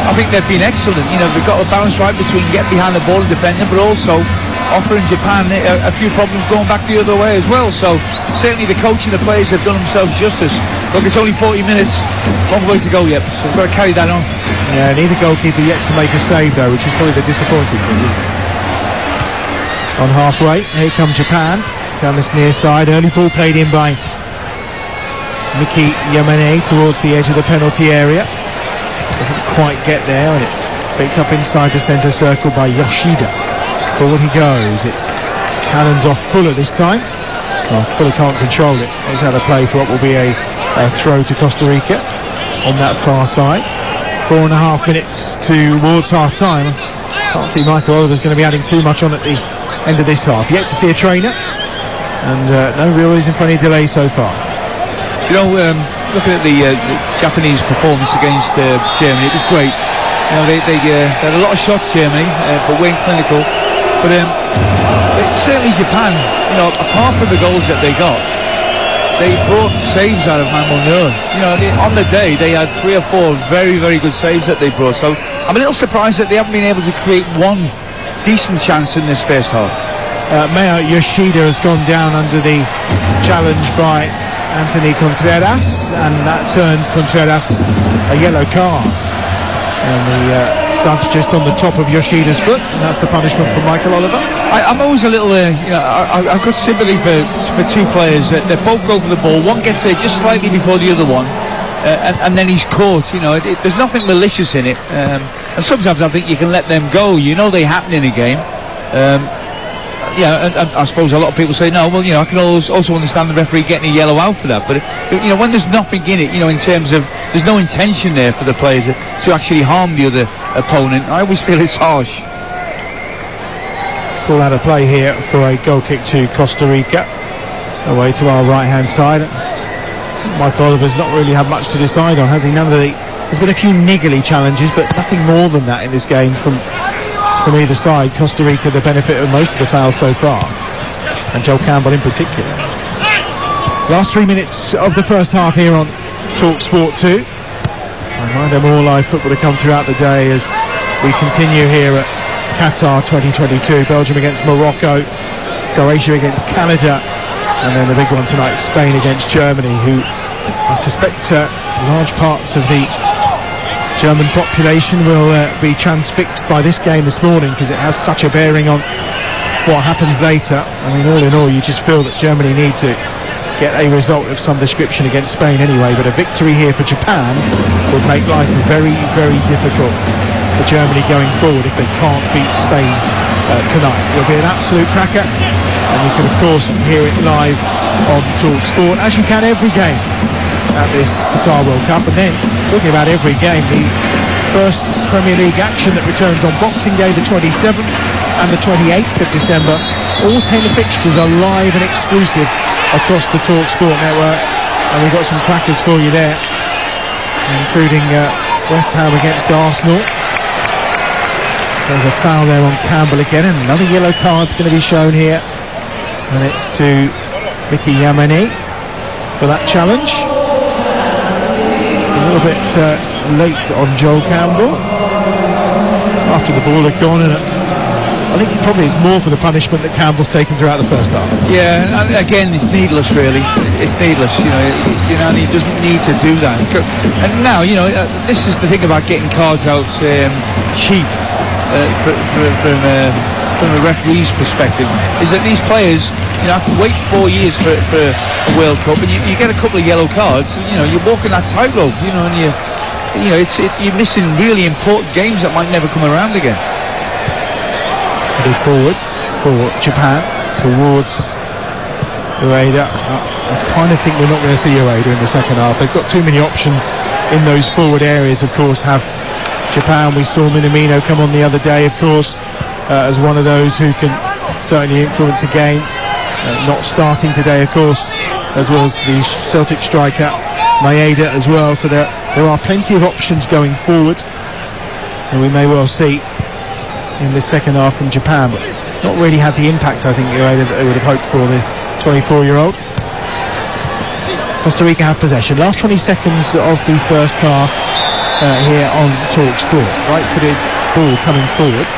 I think they've been excellent. They've got a balance right between getting behind the ball and defending, but also offering Japan a few problems going back the other way as well. So certainly the coach and the players have done themselves justice. Look, it's only 40 minutes, long way to go yet, so we've got to carry that on. Yeah, neither goalkeeper yet to make a save though, which is probably the disappointing thing. On halfway, here come Japan down this near side. Early ball played in by Miki Yamane towards the edge of the penalty area. Doesn't quite get there, and it's picked up inside the centre circle by Yoshida. Forward he goes. It cannons off Fuller this time. Well, Fuller can't control it. He's had a play for what will be a throw to Costa Rica on that far side. 4.5 minutes towards half time. Can't see Michael Oliver's going to be adding too much on at the end of this half. Yet to see a trainer, and no real reason for any delay so far. Looking at the Japanese performance against Germany, it was great. They had a lot of shots, Germany, but weren't clinical. But certainly Japan, apart from the goals that they got, they brought saves out of Mamono. On the day they had 3 or 4 very, very good saves that they brought. So I'm a little surprised that they haven't been able to create one decent chance in this first half. Maya Yoshida has gone down under the challenge by Anthony Contreras, and that turned Contreras a yellow card. And the studs just on the top of Yoshida's foot, and that's the punishment for Michael Oliver. I'm always a little, I've got sympathy for 2 players. They both go for the ball. One gets there just slightly before the other one, and then he's caught. There's nothing malicious in it, and sometimes I think you can let them go. They happen in a game. And I suppose a lot of people say no. Well, I can also understand the referee getting a yellow out for that. But when there's nothing in it, in terms of there's no intention there for the players to actually harm the other opponent, I always feel it's harsh. Full out of play here for a goal kick to Costa Rica, away to our right hand side. Michael Oliver's not really had much to decide on, has he? There's been a few niggly challenges, but nothing more than that in this game from either side. Costa Rica the benefit of most of the fouls so far, and Joel Campbell in particular. Last 3 minutes of the first half here on Talk Sport 2. Reminder, more live football to come throughout the day as we continue here at Qatar 2022. Belgium against Morocco, Croatia against Canada, and then the big one tonight, Spain against Germany, who I suspect large parts of the German population will be transfixed by this game this morning, because it has such a bearing on what happens later. I mean, all in all, you just feel that Germany need to get a result of some description against Spain anyway, but a victory here for Japan would make life very, very difficult for Germany going forward if they can't beat Spain tonight. It will be an absolute cracker, and you can of course hear it live on Talk Sport, as you can every game at this Qatar World Cup. And then, talking about every game, the first Premier League action that returns on Boxing Day the 27th and the 28th of December. All 10 fixtures are live and exclusive across the Talk Sport network, and we've got some crackers for you there, including West Ham against Arsenal. So there's a foul there on Campbell again, and another yellow card going to be shown here, and it's to Vicky Yamani for that challenge. Just a little bit late on Joel Campbell after the ball had gone, and I think probably it's more for the punishment that Campbell's taken throughout the first half. Yeah, and again, it's needless, really. It's needless, he doesn't need to do that. And now, this is the thing about getting cards out cheap from a referee's perspective, is that these players, have to wait 4 years for a World Cup, and you get a couple of yellow cards, you're walking that tightrope, and you're missing really important games that might never come around again. Forward for Japan towards Ueda. I kind of think we're not going to see Ueda in the second half. They've got too many options in those forward areas, of course, have Japan. We saw Minamino come on the other day, of course, as one of those who can certainly influence a game. Not starting today, of course, as well as the Celtic striker Maeda as well. So there are plenty of options going forward, and we may well see in the second half from Japan, but not really had the impact, I think, that they would have hoped for, the 24-year-old. Costa Rica have possession. Last 20 seconds of the first half here on Talk Sport. Right-footed ball coming forward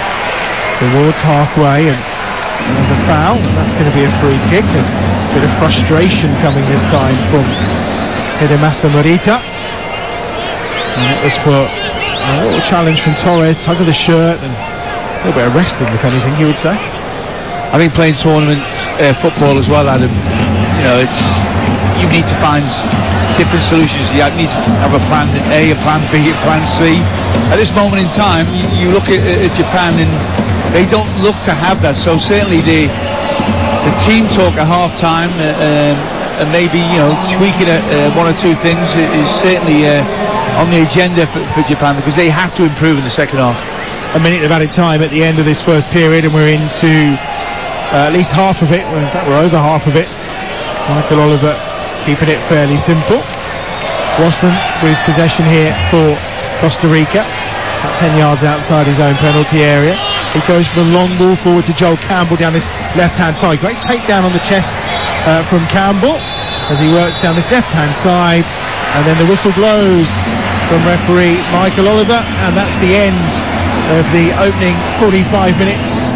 towards halfway, and there's a foul, and that's going to be a free kick, and a bit of frustration coming this time from Hidemasa Morita. And it was for a little challenge from Torres, tug of the shirt, and a little bit of wrestling, if anything, you would say. I think playing tournament football as well, Adam, you need to find different solutions. You need to have a plan A, a plan B, a plan C. At this moment in time, you look at Japan, and they don't look to have that. So certainly the team talk at half-time, and maybe tweaking one or two things is certainly on the agenda for Japan, because they have to improve in the second half. A minute of added time at the end of this first period, and we're into at least half of it. In fact, we're over half of it. Michael Oliver keeping it fairly simple. Waston with possession here for Costa Rica, about 10 yards outside his own penalty area. He goes for the long ball forward to Joel Campbell down this left-hand side. Great takedown on the chest from Campbell as he works down this left-hand side, and then the whistle blows from referee Michael Oliver, and that's the end of the opening 45 minutes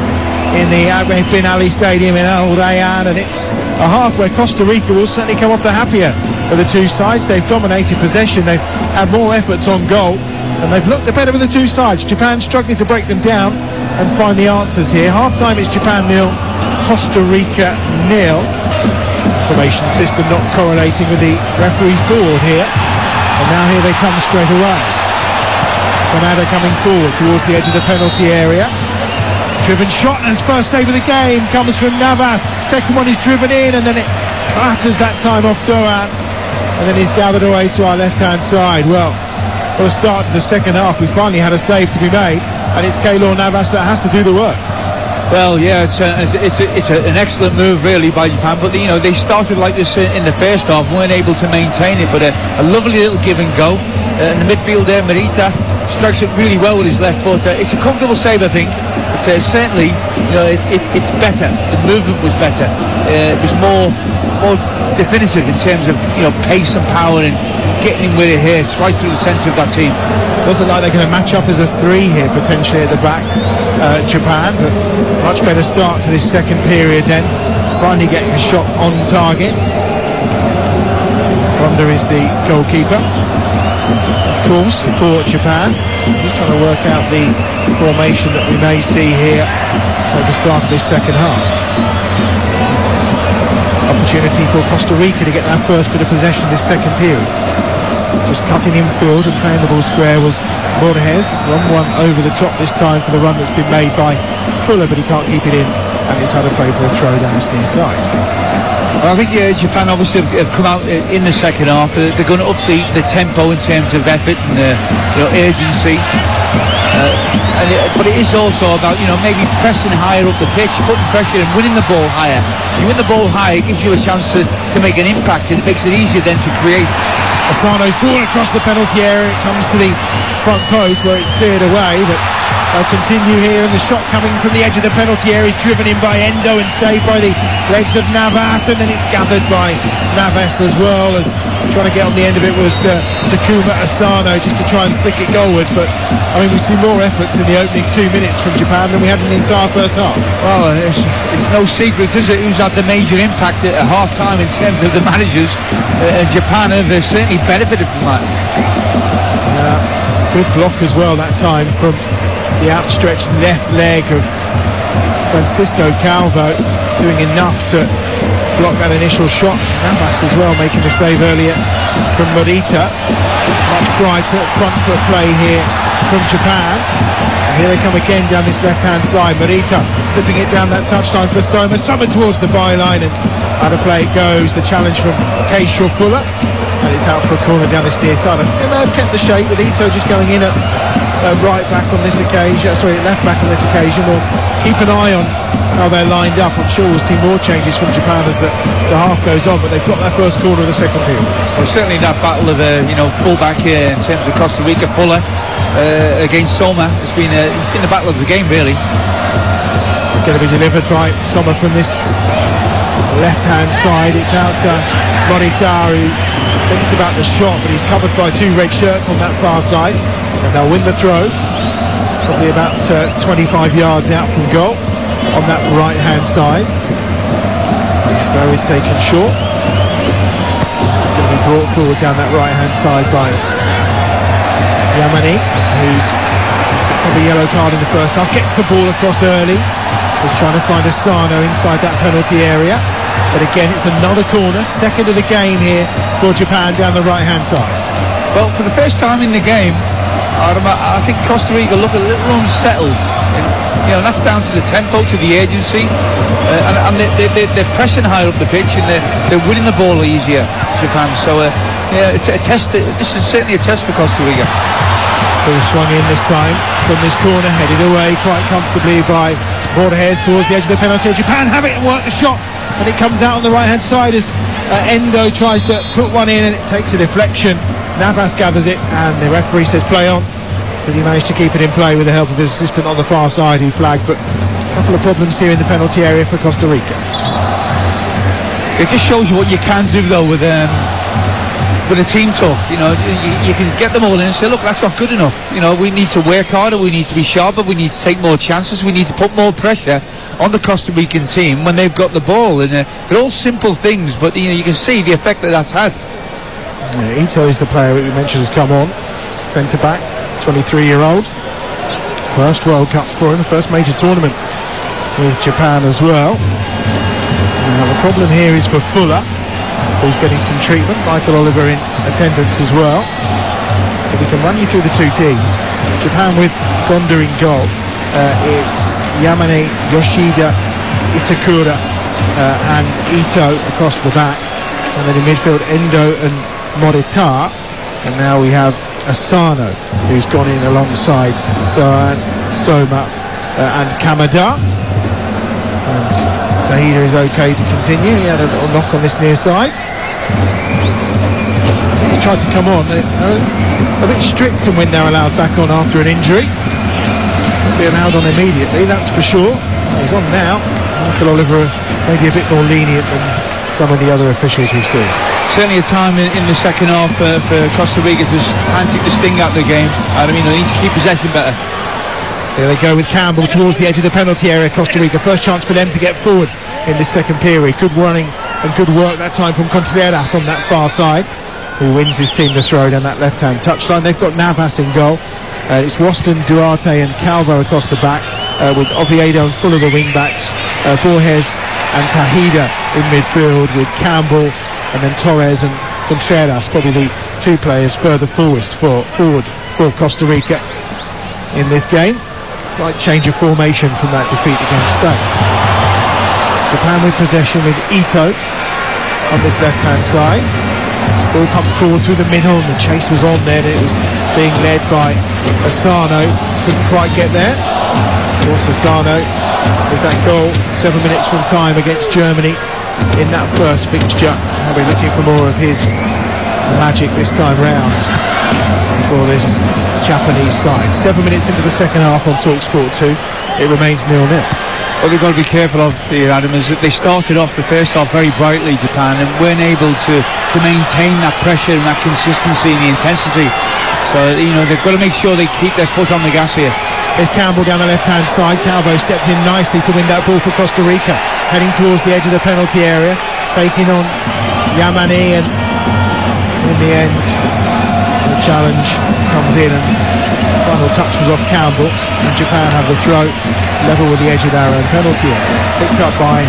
in the Ahmed Bin Ali Stadium in Al Rayyan, and it's a half where Costa Rica will certainly come off the happier of the two sides. They've dominated possession, they've had more efforts on goal, and they've looked the better of the two sides. Japan struggling to break them down and find the answers here. Half-time it's Japan 0, Costa Rica 0. Formation system not correlating with the referee's board here. And now here they come straight away. Granada coming forward towards the edge of the penalty area. Driven shot, and his first save of the game comes from Navas. Second one is driven in, and then it clatters that time off Doan. And then he's gathered away to our left-hand side. Well, what a start to the second half. We finally had a save to be made, and it's Keylor Navas that has to do the work. Well, yeah, it's an excellent move really by Japan, but you know, they started like this in the first half, weren't able to maintain it, but a lovely little give and go. In the midfield there, Morita strikes it really well with his left foot. It's a comfortable save, I think. But certainly, you know, it's better. The movement was better. It was more definitive in terms of, you know, pace and power and getting in with it here, right through the centre of that team. Doesn't look like they're going to match up as a 3 here potentially at the back, Japan, but much better start to this second period then. Finally getting a shot on target. Honda is the goalkeeper, of course, for Japan. Just trying to work out the formation that we may see here at the start of this second half. Opportunity for Costa Rica to get that first bit of possession this second period. Just cutting infield and playing the ball square was Borges. Long one over the top this time for the run that's been made by Fuller, but he can't keep it in, and it's had a play for a throw down this near side. Well, I think Japan obviously have come out in the second half. They're going to up the tempo in terms of effort and urgency. But it is also about, you know, maybe pressing higher up the pitch, putting pressure and winning the ball higher. You win the ball higher, it gives you a chance to make an impact, and it makes it easier then to create. Asano's ball across the penalty area. It comes to the front post where it's cleared away, but they'll continue here, and the shot coming from the edge of the penalty area is driven in by Endo and saved by the legs of Navas, and then it's gathered by Navas as well, as trying to get on the end of it was Takuma Asano, just to try and flick it goalwards. But I mean, we've seen more efforts in the opening 2 minutes from Japan than we had in the entire first half. Well, it's no secret, is it, who's had the major impact at half-time in terms of the managers. Japan have certainly benefited from that. Good block as well that time from the outstretched left leg of Francisco Calvo, doing enough to block that initial shot. Navas as well making the save earlier from Morita. Much brighter front foot play here from Japan. And here they come again down this left hand side. Morita slipping it down that touchline for Soma towards the byline, and out of play it goes. The challenge from Keisha Fuller, and it's out for a corner down this near side. They may have kept the shape with Ito just going in at right back on this occasion, left back on this occasion. We'll keep an eye on how they're lined up. I'm sure we'll see more changes from Japan as the half goes on, but they've got that first quarter of the second period. Well, certainly that battle of full-back here in terms of Costa Rica, Fuller against Soma, it's been the battle of the game really. Going to be delivered by Soma from this left-hand side. It's out to Morita, who thinks about the shot, but he's covered by 2 red shirts on that far side, and they'll win the throw, probably about 25 yards out from goal on that right-hand side. Throw is taken short. It's going to be brought forward down that right-hand side by Yamani, who's picked up a yellow card in the first half. Gets the ball across early. He's trying to find Asano inside that penalty area. But again, it's another corner, second of the game here for Japan down the right-hand side. Well, for the first time in the game, I think Costa Rica look a little unsettled. And that's down to the tempo, to the agency, and they're pressing higher up the pitch, and they're winning the ball easier, Japan. So, it's a test. This is certainly a test for Costa Rica. Ball swung in this time from this corner, headed away quite comfortably by Borges towards the edge of the penalty. Japan have it and work the shot, and it comes out on the right-hand side as Endo tries to put one in, and it takes a deflection. Navas gathers it, and the referee says play on, because he managed to keep it in play with the help of his assistant on the far side, who flagged. But a couple of problems here in the penalty area for Costa Rica. It just shows you what you can do though with a team talk. You can get them all in and say, look, that's not good enough. We need to work harder, we need to be sharper, we need to take more chances, we need to put more pressure on the Costa Rican team when they've got the ball. And they're all simple things, but you can see the effect that that's had. Ito is the player that we mentioned has come on, centre back, 23-year-old. First World Cup for him, the first major tournament with Japan as well. Now the problem here is for Fuller, who's getting some treatment. Michael Oliver in attendance as well. So we can run you through the two teams. Japan with Gonda in goal. It's Yamane, Yoshida, Itakura and Ito across the back. And then in midfield, Endo and Morita. And now we have Asano, who's gone in alongside Doan, Soma and Kamada. And Tahida is okay to continue. He had a little knock on this near side. He's tried to come on. They're a bit strict on when they're allowed back on after an injury. Won't be allowed on immediately, that's for sure. He's on now. Michael Oliver maybe a bit more lenient than some of the other officials we've seen. Certainly a time in the second half for Costa Rica to time to take the sting out of the game. I mean, they need to keep possession better. Here they go with Campbell towards the edge of the penalty area. Costa Rica, first chance for them to get forward in this second period. Good running and good work that time from Contreras on that far side, who wins his team the throw down that left-hand touchline. They've got Navas in goal. It's Waston, Duarte and Calvo across the back, with Oviedo and full of the wing-backs, Borges and Tahida in midfield, with Campbell and then Torres and Contreras, probably the two players further forward for Costa Rica in this game. Slight change of formation from that defeat against Spain. Japan with possession with Ito on this left-hand side. Ball pumped forward through the middle, and the chase was on there. It was being led by Asano. Couldn't quite get there. Of course, Asano with that goal 7 minutes from time against Germany in that first fixture. I'll be looking for more of his magic this time round for this Japanese side. 7 minutes into the second half on TalkSport 2, it remains 0-0. What we've got to be careful of here, Adam, is that they started off the first half very brightly, Japan, and weren't able to maintain that pressure and that consistency and the intensity. So, you know, they've got to make sure they keep their foot on the gas here. There's Campbell down the left-hand side. Calvo stepped in nicely to win that ball for Costa Rica. Heading towards the edge of the penalty area, taking on Yamane, and in the end, the challenge comes in, and final touch was off Campbell, and Japan have the throw level with the edge of their own penalty area. Picked up by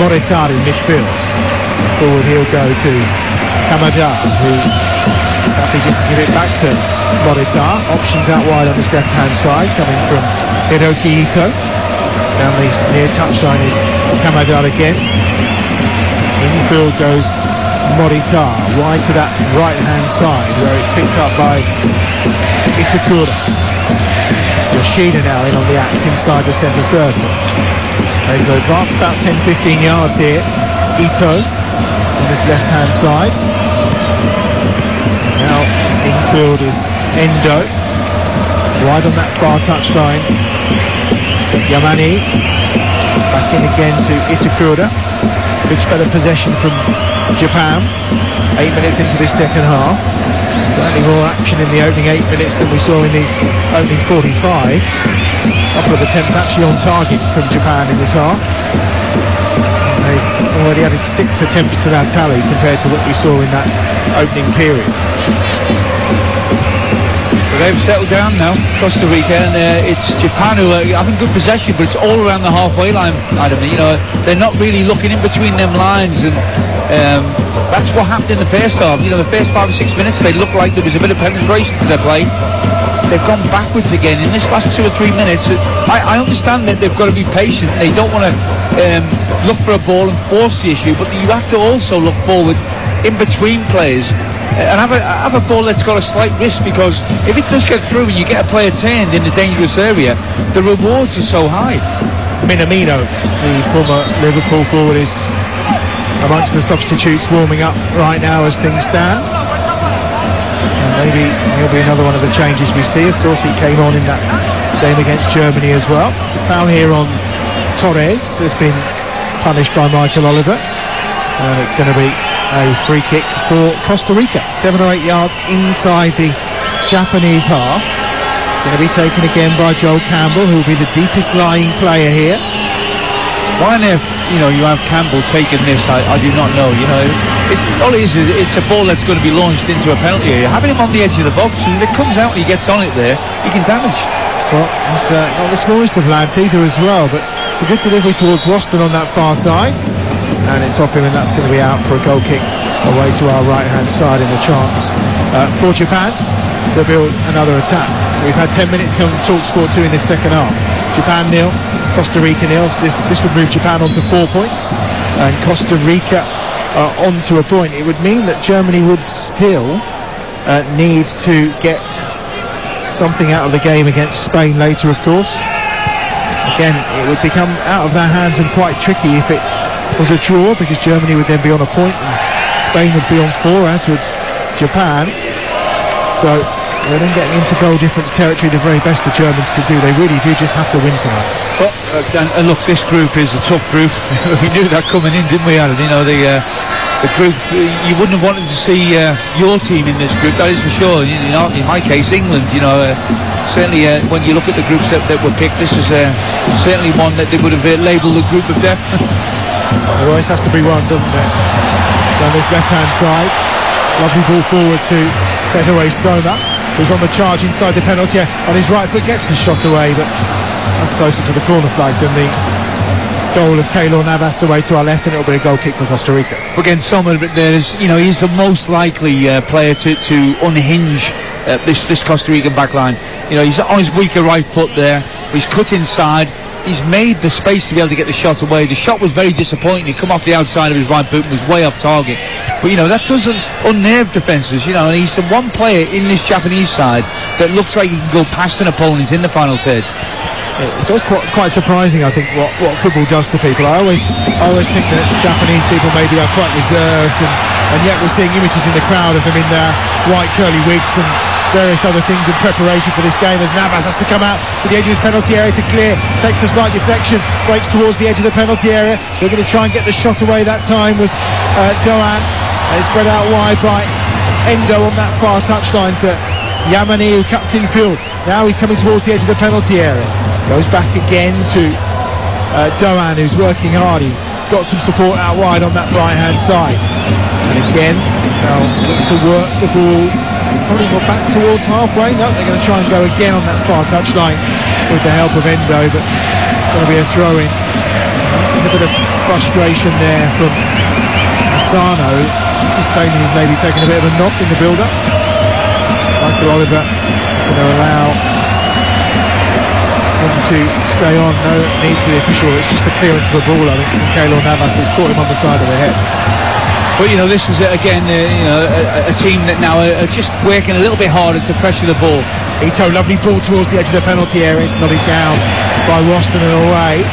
Morita in midfield. Forward he'll go to Kamada, who is happy just to give it back to Morita. Options out wide on this left-hand side, coming from Hiroki Ito. Down the near touchline is Kamada again. Infield goes Morita, wide to that right-hand side, where it's picked up by Itakura. Yoshida now in on the act inside the centre circle. They've advanced about 10-15 yards here. Ito on this left-hand side. Now infield is Endo. Wide on that far touchline. Yamane back in again to Itakura. Bit better possession from Japan. 8 minutes into this second half. Certainly more action in the opening 8 minutes than we saw in the opening 45. A couple of attempts actually on target from Japan in this half. They've already added 6 attempts to that tally compared to what we saw in that opening period. They've settled down now, Costa Rica, and it's Japan who are having good possession, but it's all around the halfway line, Adam. You know, they're not really looking in between them lines, and that's what happened in the first half. You know, the first 5 or 6 minutes, they looked like there was a bit of penetration to their play. They've gone backwards again in this last 2 or 3 minutes. I understand that they've got to be patient. They don't want to look for a ball and force the issue, but you have to also look forward in between players. And have a ball that's got a slight risk, because if it does get through and you get a player turned in a dangerous area, the rewards are so high. Minamino, the former Liverpool forward, is amongst the substitutes warming up right now as things stand. And maybe he'll be another one of the changes we see. Of course, he came on in that game against Germany as well. Foul here on Torres has been punished by Michael Oliver, and it's going to be a free kick for Costa Rica. 7 or 8 yards inside the Japanese half. Going to be taken again by Joel Campbell, who will be the deepest lying player here. Why on earth, you know, you have Campbell taking this, I do not know. You know, all it is it's a ball that's going to be launched into a penalty area. Having him on the edge of the box, and if it comes out and he gets on it there, he can damage. Well, he's not the smallest of lads either as well, but it's a good delivery towards Waston on that far side. And it's off him, and that's going to be out for a goal kick away to our right-hand side in a chance for Japan to build another attack. We've had 10 minutes on TalkSport 2 in this second half. Japan 0, Costa Rica 0. This would move Japan onto 4 points and Costa Rica onto a point. It would mean that Germany would still need to get something out of the game against Spain later, of course. Again, it would become out of their hands and quite tricky if it was a draw, because Germany would then be on a point and Spain would be on 4, as would Japan. So we're then getting into goal difference territory, the very best the Germans could do. They really do just have to win tonight. Well, and look, this group is a tough group. We knew that coming in, didn't we, Alan? You know, the group, you wouldn't have wanted to see your team in this group, that is for sure. You know, in my case, England, you know, certainly when you look at the groups that were picked, this is certainly one that they would have labelled a group of death. It always has to be one, doesn't it? Down this left-hand side. Lovely ball forward to set away Soma, who's on the charge inside the penalty on his right foot, gets the shot away, but that's closer to the corner flag than the goal of Keylor Navas away to our left, and it'll be a goal kick for Costa Rica. Again, Soma, there's, you know, he's the most likely player to unhinge this Costa Rican backline. You know, he's on his weaker right foot there, he's cut inside, he's made the space to be able to get the shot away. The shot was very disappointing. He come off the outside of his right boot and was way off target. But, you know, that doesn't unnerve defences, you know, and he's the one player in this Japanese side that looks like he can go past an opponent in the final third. It's all quite surprising, I think, what football does to people. I always think that Japanese people maybe are quite reserved, and yet we're seeing images in the crowd of them in their white curly wigs and various other things in preparation for this game, as Navas has to come out to the edge of his penalty area to clear, takes a slight deflection, breaks towards the edge of the penalty area. They're going to try and get the shot away. That time was Doan. It's spread out wide by Endo on that far touchline to Yamani, who cuts in field. Now he's coming towards the edge of the penalty area. Goes back again to Doan, who's working hard. He's got some support out wide on that right-hand side. And again, now looking to work the ball. Probably got back towards halfway. No, they're going to try and go again on that far touchline with the help of Endo, but going to be a throw-in. There's a bit of frustration there from Asano. He's claiming he's maybe taken a bit of a knock in the build-up. Michael Oliver going to allow him to stay on. No need for the official. It's just the clearance of the ball, I think, from Keylor Navas has caught him on the side of the head. But, you know, this is, again, you know, a team that now are just working a little bit harder to pressure the ball. Ito, lovely ball towards the edge of the penalty area. It's nodded down by Roston and away.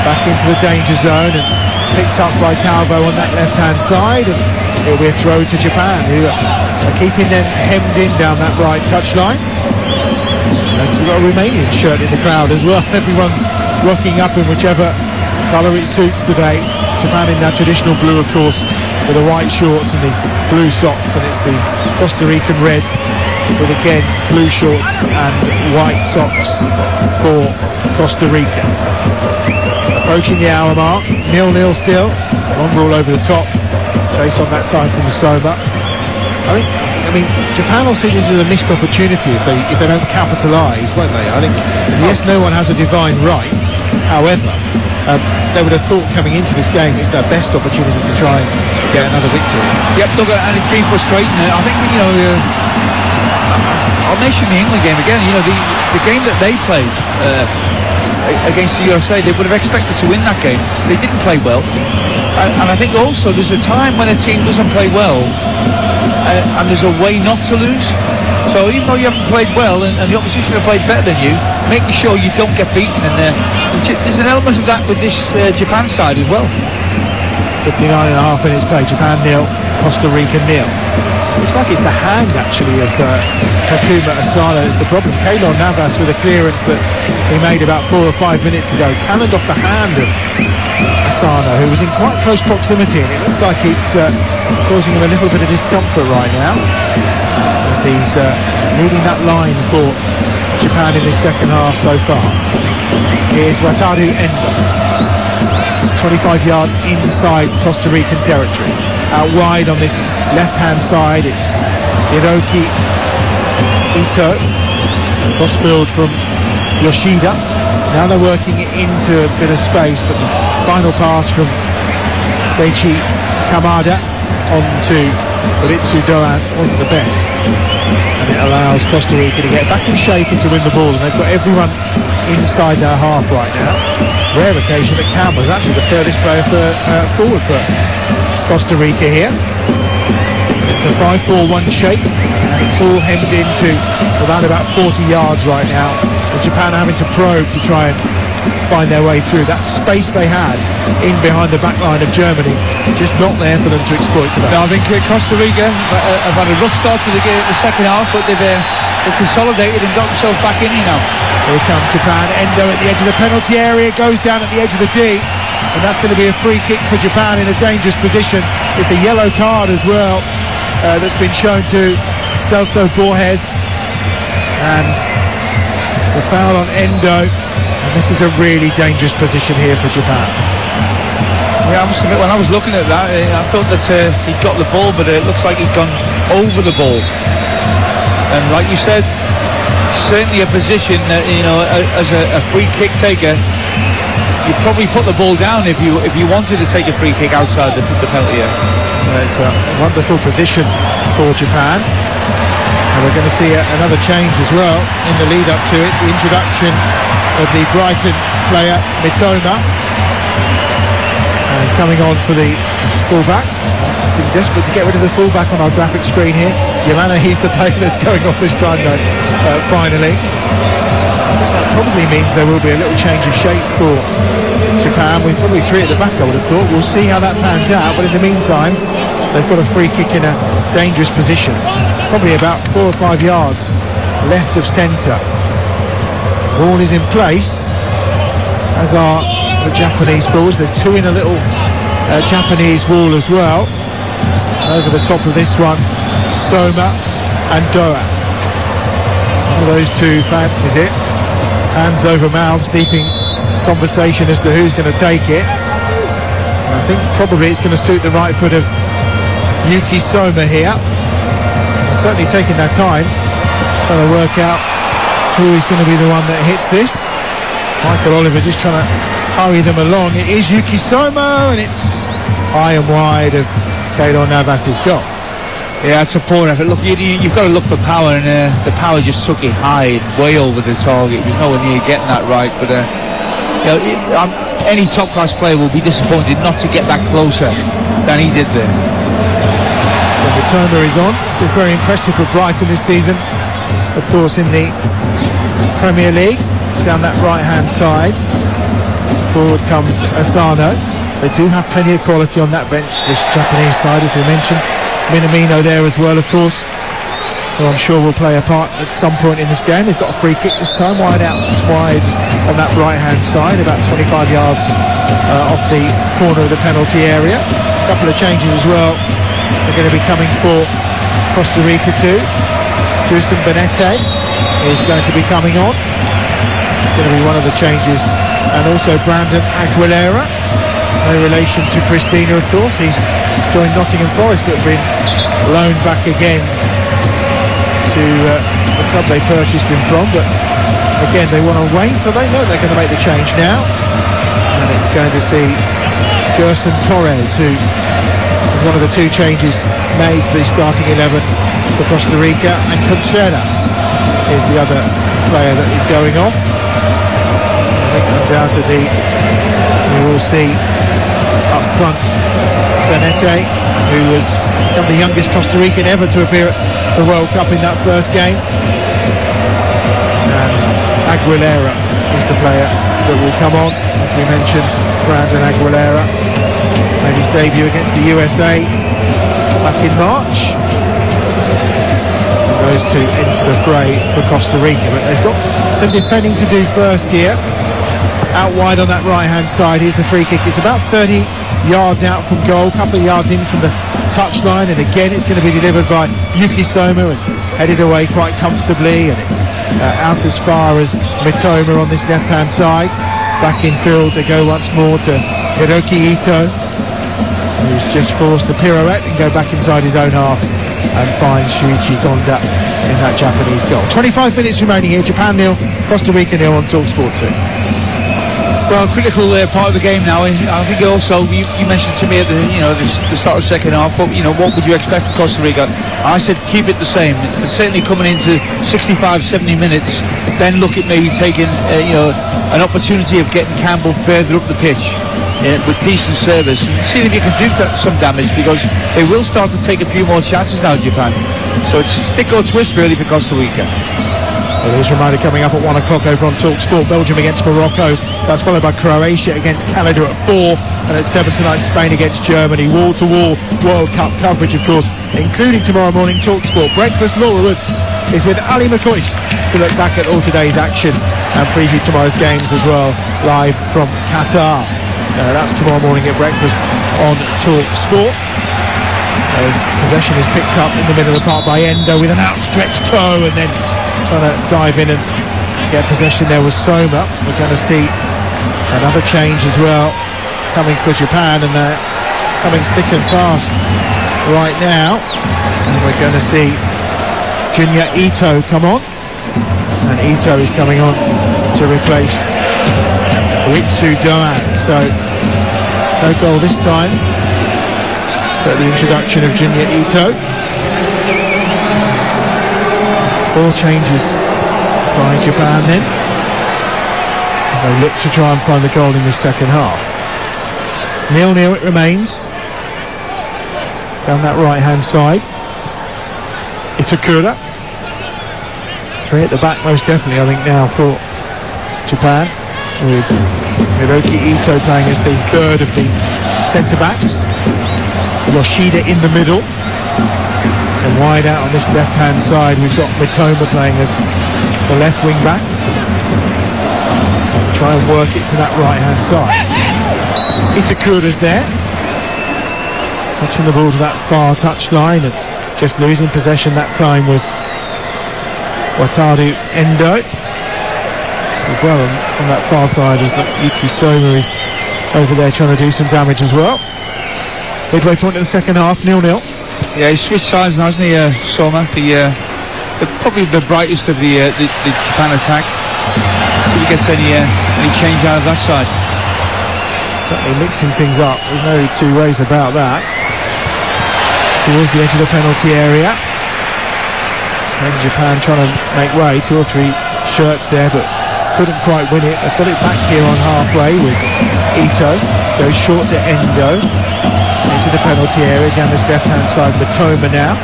Back into the danger zone and picked up by Calvo on that left-hand side. And it'll be a throw to Japan, who are keeping them hemmed in down that right touchline. We've got a Romanian shirt in the crowd as well. Everyone's rocking up in whichever colour it suits today. Japan in their traditional blue, of course, with the white shorts and the blue socks, and it's the Costa Rican red with, again, blue shorts and white socks for Costa Rica. Approaching the hour mark, 0-0 still. Long ball over the top. Chase on that time from the Soma. I mean, Japan will see this as a missed opportunity if they don't capitalise, won't they? I think, yes, no one has a divine right. However, they would have thought coming into this game it's their best opportunity to try and get another victory. Yep, look, and it's been frustrating. I think, you know, I'll mention the England game again. You know, the game that they played against the USA, they would have expected to win that game. They didn't play well. And I think also there's a time when a team doesn't play well and there's a way not to lose. So even though you haven't played well and the opposition have played better than you, making sure you don't get beaten. And there's an element of that with this Japan side as well. 59.5 minutes play, Japan 0, Costa Rica 0. Looks like it's the hand actually of Takuma Asano that's the problem. Keylor Navas with a clearance that he made about 4 or 5 minutes ago, cannoned off the hand of Asano, who was in quite close proximity, and it looks like it's causing him a little bit of discomfort right now as he's leading that line for Japan in this second half so far. Here's Wataru Endo. It's 25 yards inside Costa Rican territory. Out wide on this left-hand side, it's Hiroki Ito. Crossfield from Yoshida. Now they're working it into a bit of space, but the final pass from Deichi Kamada onto Ritsu Doan wasn't the best, and it allows Costa Rica to get back in shape and to win the ball, and they've got everyone inside their half right now. Rare occasion that Campbell is actually the furthest player forward for Costa Rica here. It's a 5-4-1 shape, and it's all hemmed into around about 40 yards right now, and Japan are having to probe to try and find their way through. That space they had in behind the back line of Germany, just not there for them to exploit today. No, I think Costa Rica have had a rough start to the second half, but they've consolidated and got themselves back in here now. Here comes Japan. Endo at the edge of the penalty area, goes down at the edge of the D, and that's going to be a free kick for Japan in a dangerous position. It's a yellow card as well that's been shown to Celso Borges, and the foul on Endo, and this is a really dangerous position here for Japan. Yeah, I must admit, when I was looking at that, I thought that he got the ball, but it looks like he'd gone over the ball. And like you said, certainly a position that, as a free kick taker, you'd probably put the ball down if you wanted to take a free kick outside the penalty area. It's a wonderful position for Japan, and we're going to see another change as well in the lead up to it. The introduction of the Brighton player Mitoma, and coming on for the fullback. I'm desperate to get rid of the fullback on our graphic screen here. Yamana, he's the player that's going off this time though, finally. I think that probably means there will be a little change of shape for Japan. We've probably three at the back, I would have thought. We'll see how that pans out, but in the meantime, they've got a free kick in a dangerous position. Probably about 4 or 5 yards left of centre. Ball is in place, as are the Japanese forwards. There's two in a little Japanese wall as well. Over the top of this one, Soma and Doa. One of those two fancies it. Hands over mouths, deep in conversation as to who's going to take it. And I think probably it's going to suit the right foot of Yuki Soma here. They're certainly taking their time, trying to work out who is going to be the one that hits this. Michael Oliver just trying to hurry them along. It is Yuki Soma, and it's high and wide of Keylor Navas's goal. Yeah, it's a poor effort. Look, you've got to look for power, and the power just took it high and way over the target. He was nowhere near getting that right, but any top-class player will be disappointed not to get that closer than he did there. So the timer is on. It's been very impressive for Brighton this season. Of course, in the Premier League, down that right-hand side, forward comes Asano. They do have plenty of quality on that bench, this Japanese side, as we mentioned. Minamino there as well, of course, who I'm sure will play a part at some point in this game. They've got a free kick this time, wide out, it's wide on that right-hand side, about 25 yards off the corner of the penalty area. A couple of changes as well. They're going to be coming for Costa Rica too. Jusen Benete is going to be coming on. It's going to be one of the changes. And also Brandon Aguilera. No relation to Christina, of course. He's joined Nottingham Forest, but been loaned back again to the club they purchased him from. But again, they want to wait, so they know they're going to make the change now. And it's going to see Gerson Torres, who is one of the two changes made to the starting 11 for Costa Rica, and Contreras is the other player that is going off. I think undoubtedly we will see up front Benete, who was the youngest Costa Rican ever to appear at the World Cup in that first game, and Aguilera is the player that will come on. As we mentioned, Brandon Aguilera made his debut against the USA back in March. Those two into the fray for Costa Rica, but they've got some defending to do first here. Out wide on that right-hand side, here's the free kick. It's about 30 yards out from goal, a couple of yards in from the touchline, and again it's going to be delivered by Yuki Soma and headed away quite comfortably, and it's out as far as Mitoma on this left-hand side. Back in field they go once more to Hiroki Ito, who's just forced a pirouette and go back inside his own half and find Shuichi Gonda in that Japanese goal. 25 minutes remaining here. Japan 0, Costa Rica 0 on TalkSport 2. Well, critical part of the game now. I think also you mentioned to me at the start of the second half. But what would you expect from Costa Rica? I said keep it the same. Certainly coming into 65, 70 minutes, then look at maybe taking an opportunity of getting Campbell further up the pitch with decent service, and seeing if you can do some damage, because they will start to take a few more chances now, Japan. So it's stick or twist really for Costa Rica. Well, there's Romania coming up at 1 o'clock over on TalkSport. Belgium against Morocco. That's followed by Croatia against Canada at 4. And at 7 tonight, Spain against Germany. Wall-to-wall World Cup coverage, of course, including tomorrow morning TalkSport Breakfast. Laura Woods is with Ali McCoist to look back at all today's action and preview tomorrow's games as well, live from Qatar. That's tomorrow morning at breakfast on TalkSport. As possession is picked up in the middle of the park by Endo with an outstretched toe, and then trying to dive in and get possession there was Soma. We're going to see another change as well coming for Japan, and they're coming thick and fast right now. And we're going to see Junya Ito come on, and Ito is coming on to replace Ritsu Doan. So no goal this time, but the introduction of Junya Ito. 4 changes by Japan then, as they look to try and find the goal in the second half. 0-0 it remains down that right hand side. Itakura, 3 at the back most definitely I think now for Japan, with Hiroki Ito playing as the third of the centre backs, Yoshida in the middle. And wide out on this left-hand side, we've got Mitoma playing as the left wing-back. Try and work it to that right-hand side. Itakura's there. Touching the ball to that far touchline, and just losing possession that time was Wataru Endo. As well on that far side, as Yuki Soma is over there trying to do some damage as well. Midway point of the second half, 0-0. Yeah, he switched sides now, hasn't he, Soma? Probably the brightest of the Japan attack. If he gets any change out of that side. Certainly mixing things up, there's no two ways about that. Towards the edge of the penalty area. And Japan trying to make way, 2 or 3 shirts there, but couldn't quite win it. They've got it back here on halfway with Ito. Goes short to Endo. Into the penalty area down this left-hand side. Mitoma now,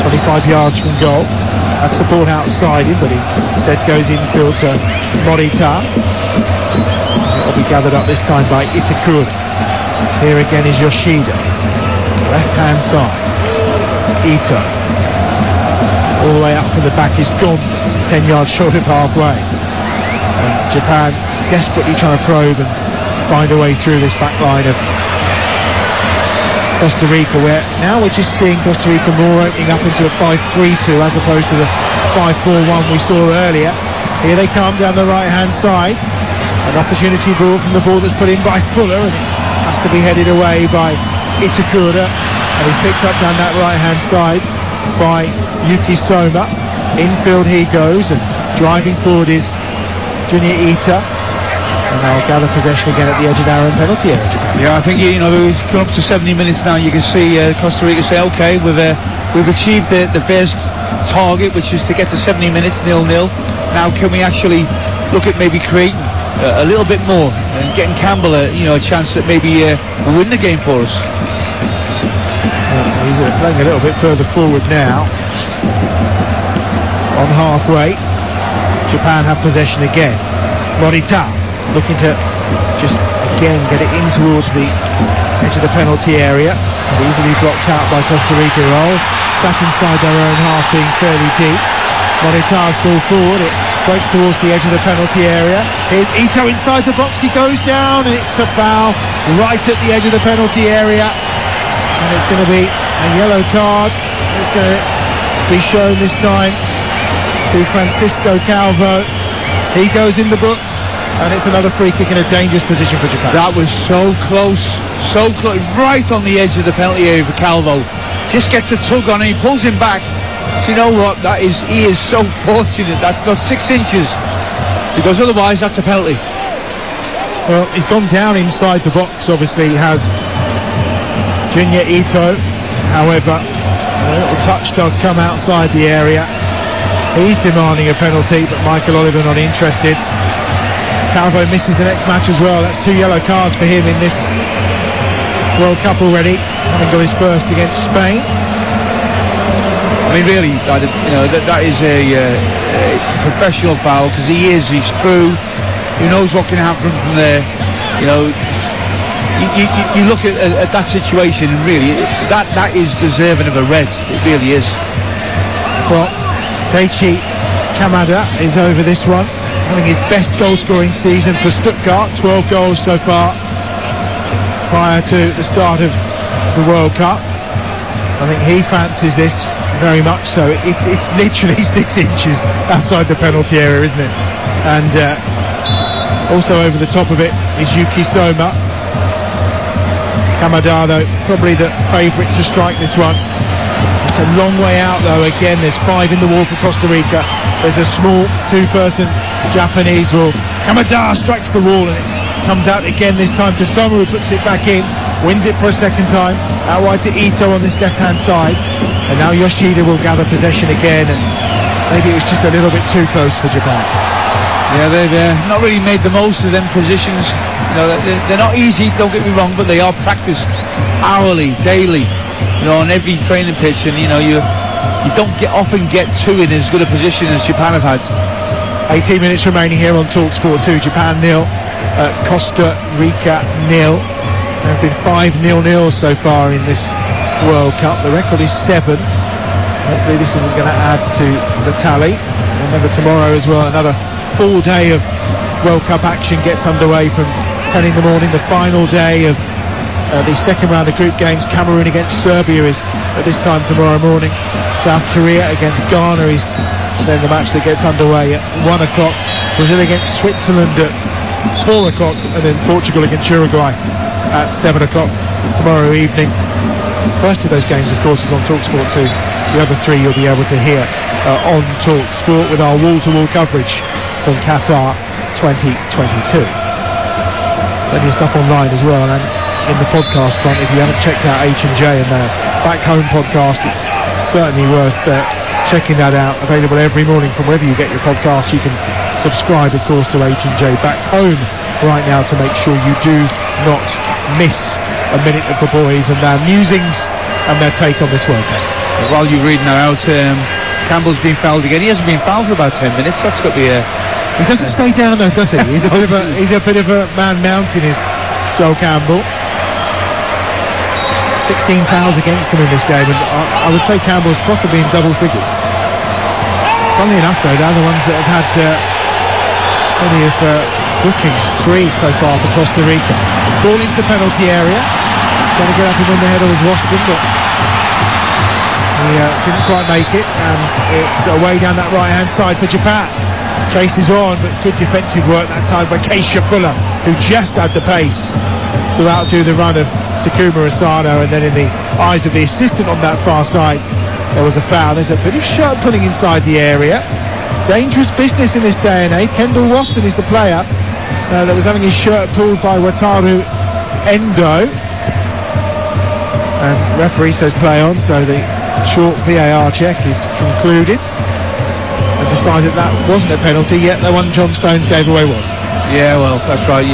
25 yards from goal. That's the ball outside him, but he instead goes infield to Morita. It'll be gathered up this time by Itakura. Here again is Yoshida. Left-hand side. Ito. All the way up from the back is gone. 10 yards short of halfway. And Japan desperately trying to probe and find a way through this back line of Costa Rica, where now we're just seeing Costa Rica more opening up into a 5-3-2 as opposed to the 5-4-1 we saw earlier. Here they come down the right hand side. An opportunity ball from the ball that's put in by Fuller, and it has to be headed away by Itakura, and he's picked up down that right hand side by Yuki Soma. Infield he goes, and driving forward is Junya Ito. And they'll gather possession again at the edge of their own penalty area. Yeah, I think we've come up to 70 minutes now. You can see Costa Rica say, okay, we've achieved the first target, which is to get to 70 minutes, 0-0. Now can we actually look at maybe creating a little bit more and getting Campbell a chance that maybe will win the game for us? He's playing a little bit further forward now. On halfway, Japan have possession again. Morita looking to just again get it in towards the edge of the penalty area, easily blocked out by Costa Rica. Roll sat inside their own half, being fairly deep. Morita's ball forward, it breaks towards the edge of the penalty area. Here's Ito inside the box, he goes down, and it's a foul right at the edge of the penalty area, and it's going to be a yellow card. It's going to be shown this time to Francisco Calvo. He goes in the book, and it's another free kick in a dangerous position for Japan. That was so close, right on the edge of the penalty area for Calvo. Just gets a tug on him, he pulls him back. So you know what, he is so fortunate that's not 6 inches, because otherwise that's a penalty. Well, he's gone down inside the box, obviously has Junya Ito. However, a little touch does come outside the area. He's demanding a penalty, but Michael Oliver not interested. Calvo misses the next match as well. That's 2 yellow cards for him in this World Cup already, having got his first against Spain. I mean, really, that is a professional foul, because he's through. He knows what can happen from there. You know, you look at that situation, and really, that is deserving of a red. It really is. Well, Daichi Kamada is over this one, having his best goal-scoring season for Stuttgart, 12 goals so far prior to the start of the World Cup. I think he fancies this very much so. It's literally 6 inches outside the penalty area, isn't it? And also over the top of it is Yuki Soma. Kamada, though, probably the favourite to strike this one. It's a long way out, though. Again, there's 5 in the wall for Costa Rica. There's a small 2-person Japanese wall. Kamada strikes the wall, and it comes out again, this time to Soma, who puts it back in, wins it for a second time, out wide to Ito on this left-hand side, and now Yoshida will gather possession again, and maybe it was just a little bit too close for Japan. Yeah, they've not really made the most of them positions. You know, they're not easy, don't get me wrong, but they are practiced hourly, daily, you know, on every training pitch, and you know, you don't often get two in as good a position as Japan have had. 18 minutes remaining here on TalkSport 2. Japan 0, Costa Rica 0. There have been 5 0-0 so far in this World Cup. The record is 7. Hopefully this isn't going to add to the tally. Remember, tomorrow as well, another full day of World Cup action gets underway from 10 in the morning. The final day of the second round of group games. Cameroon against Serbia is at this time tomorrow morning. South Korea against Ghana is then the match that gets underway at 1 o'clock. Brazil against Switzerland at 4 o'clock, and then Portugal against Uruguay at 7 o'clock tomorrow evening. First of those games, of course, is on TalkSport 2. The other 3 you'll be able to hear on TalkSport with our wall-to-wall coverage from Qatar 2022. Plenty of stuff online as well, and in the podcast front, if you haven't checked out H&J and their Back Home podcast, it's certainly worth checking that out. Available every morning from wherever you get your podcasts. You can subscribe, of course, to H&J Back Home right now to make sure you do not miss a minute of the boys and their musings and their take on this World Cup. While you're reading that out, Campbell's been fouled again. He hasn't been fouled for about 10 minutes. That's got to be He doesn't stay down though, does he? He's a bit of a man mountain, is Joel Campbell. 16 fouls against them in this game, and I would say Campbell's possibly in double figures. Funnily enough, though, they're the ones that have had plenty of bookings, 3 so far for Costa Rica. Ball into the penalty area, trying to get up and win the header was Waston, but he didn't quite make it, and it's away down that right-hand side for Japan. Chases on, but good defensive work that time by Keisha Fuller, who just had the pace to outdo the run of Takuma Asano, and then in the eyes of the assistant on that far side, there was a foul. There's a bit of shirt pulling inside the area. Dangerous business in this day and age. Kendall Waston is the player that was having his shirt pulled by Wataru Endo, and referee says play on, so the short VAR check is concluded and decided that wasn't a penalty, yet the one John Stones gave away was. Yeah, well, that's right.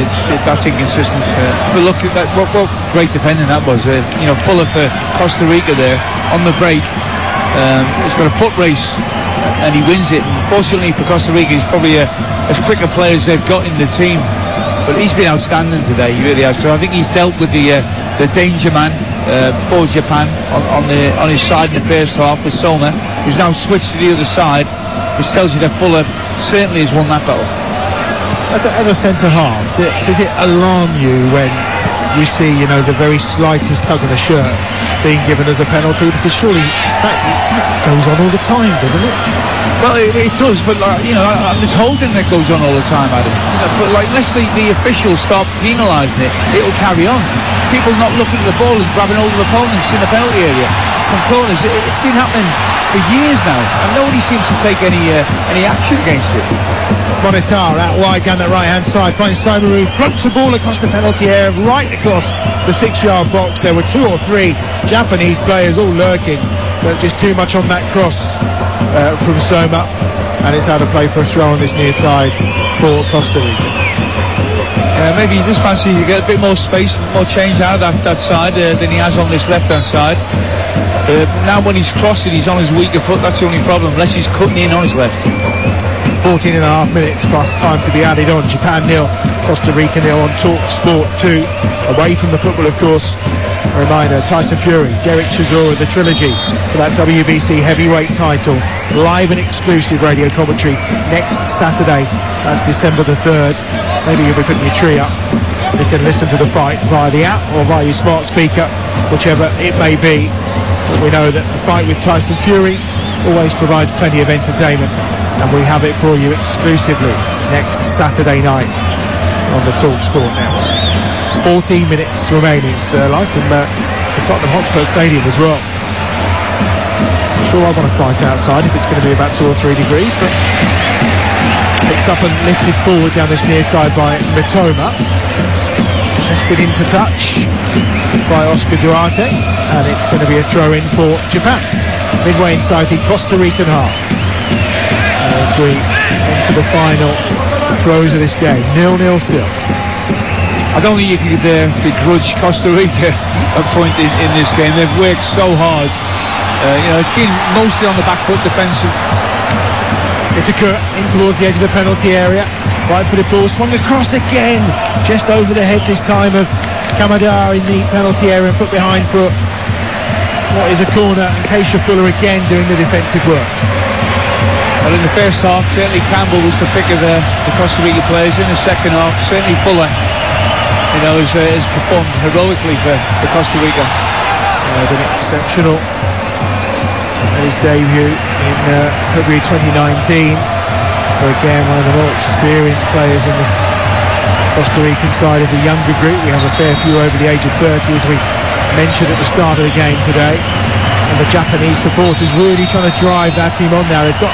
That's inconsistent. But look at that. What great defending that was. You know, Fuller for Costa Rica there on the break. He's got a foot race and he wins it. Unfortunately for Costa Rica, he's probably as quick a player as they've got in the team. But he's been outstanding today. He really has. So I think he's dealt with the danger man for Japan on his side in the first half with Soma. He's now switched to the other side, which tells you that Fuller certainly has won that battle. As a centre-half, does it alarm you when you see, you know, the very slightest tug on a shirt being given as a penalty? Because surely that goes on all the time, doesn't it? Well, it does, but you know, there's holding that goes on all the time, Adam. But like, unless the officials start penalising it, it'll carry on. People not looking at the ball and grabbing hold of opponents in the penalty area from corners. It's been happening for years now, and nobody seems to take any action against it. Monitar out wide down that right-hand side, finds Somaru, floats the ball across the penalty area, right across the 6-yard box. There were 2 or 3 Japanese players all lurking, but just too much on that cross from Soma, and it's out of play for a throw on this near side for Costa Rica. Maybe he just fancies to get a bit more space, more change out of that side than he has on this left-hand side. Now when he's crossing, he's on his weaker foot. That's the only problem, unless he's cutting in on his left. 14 and a half minutes plus time to be added on. Japan 0, Costa Rica 0 on Talk Sport 2. Away from the football, of course. A reminder, Tyson Fury, Derek Chisora, the trilogy for that WBC heavyweight title. Live and exclusive radio commentary next Saturday. That's December the 3rd. Maybe you'll be putting your tree up. You can listen to the fight via the app or via your smart speaker, whichever it may be. But we know that the fight with Tyson Fury always provides plenty of entertainment, and we have it for you exclusively next Saturday night on the Talk Sport Network. 14 minutes remaining. It's live from the Tottenham Hotspur Stadium as well. I'm sure I want to fight outside if it's going to be about 2 or 3 degrees, but picked up and lifted forward down this near side by Mitoma. Chested into touch by Oscar Duarte, and it's going to be a throw in for Japan. Midway inside the Costa Rican half. As we enter the final throws of this game, 0-0 still. I don't think you could begrudge Costa Rica a point in this game. They've worked so hard. It's been mostly on the back foot defensive. Itaker in towards the edge of the penalty area. Right-footed ball swung across again, just over the head this time of Kamada in the penalty area and put behind for what is a corner, and Keisha Fuller again doing the defensive work. Well, in the first half, certainly Campbell was the pick of the Costa Rica players. In the second half, certainly Fuller, has performed heroically for Costa Rica. Been exceptional at his debut in February 2019. So again, one of the more experienced players in this Costa Rican side of the younger group. We have a fair few over the age of 30, as we mentioned at the start of the game today. And the Japanese supporters really trying to drive that team on now. They've got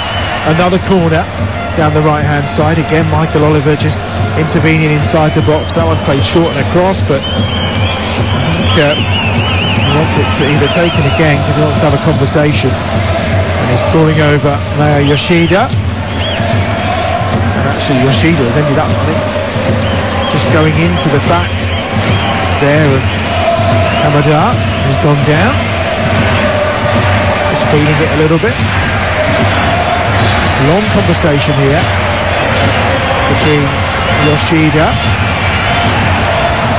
another corner down the right-hand side. Again, Michael Oliver just intervening inside the box. That one's played short and across, but he wants it to either taken again because he wants to have a conversation. And he's falling over Naoya Yoshida. And actually Yoshida has ended up, I think, just going into the back there of Kamada, who's gone down. Just feeling it a little bit. Long conversation here between Yoshida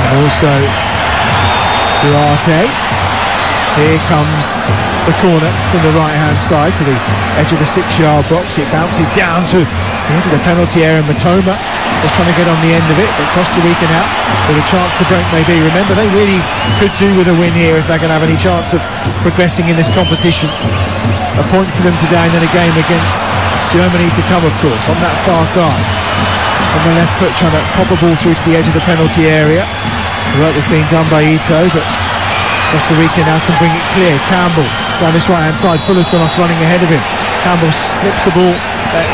and also Duarte. Here comes the corner from the right-hand side to the edge of the 6-yard box. It bounces down to into the penalty area. Matoma is trying to get on the end of it, but Costa Rica now with a chance to break maybe. Remember, they really could do with a win here if they're going to have any chance of progressing in this competition. A point for them today, and then a game against Germany to come, of course, on that far side. On the left foot, trying to pop a ball through to the edge of the penalty area. The work was being done by Ito, but Costa Rica now can bring it clear. Campbell down this right-hand side. Fuller's gone off running ahead of him. Campbell slips the ball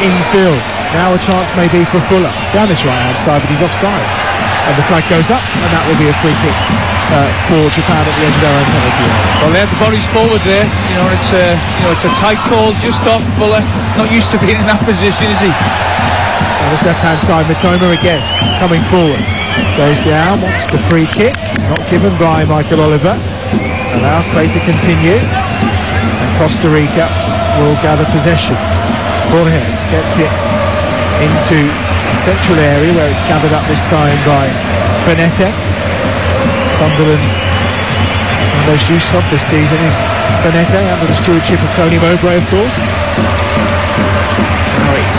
infield. Now a chance maybe for Fuller down this right-hand side, but he's offside. And the flag goes up, and that will be a free kick for Japan at the edge of their own penalty area. Well, they have the bodies forward there. It's a tight call just off Fuller. Not used to being in that position, is he? On this left-hand side, Mitoma again coming forward. Goes down, wants the free kick. Not given by Michael Oliver. Allows play to continue. And Costa Rica will gather possession. Borges gets it into the central area where it's gathered up this time by Benete. Sunderland, one of those use of this season is Benete, under the stewardship of Tony Mowbray, of course. Now it's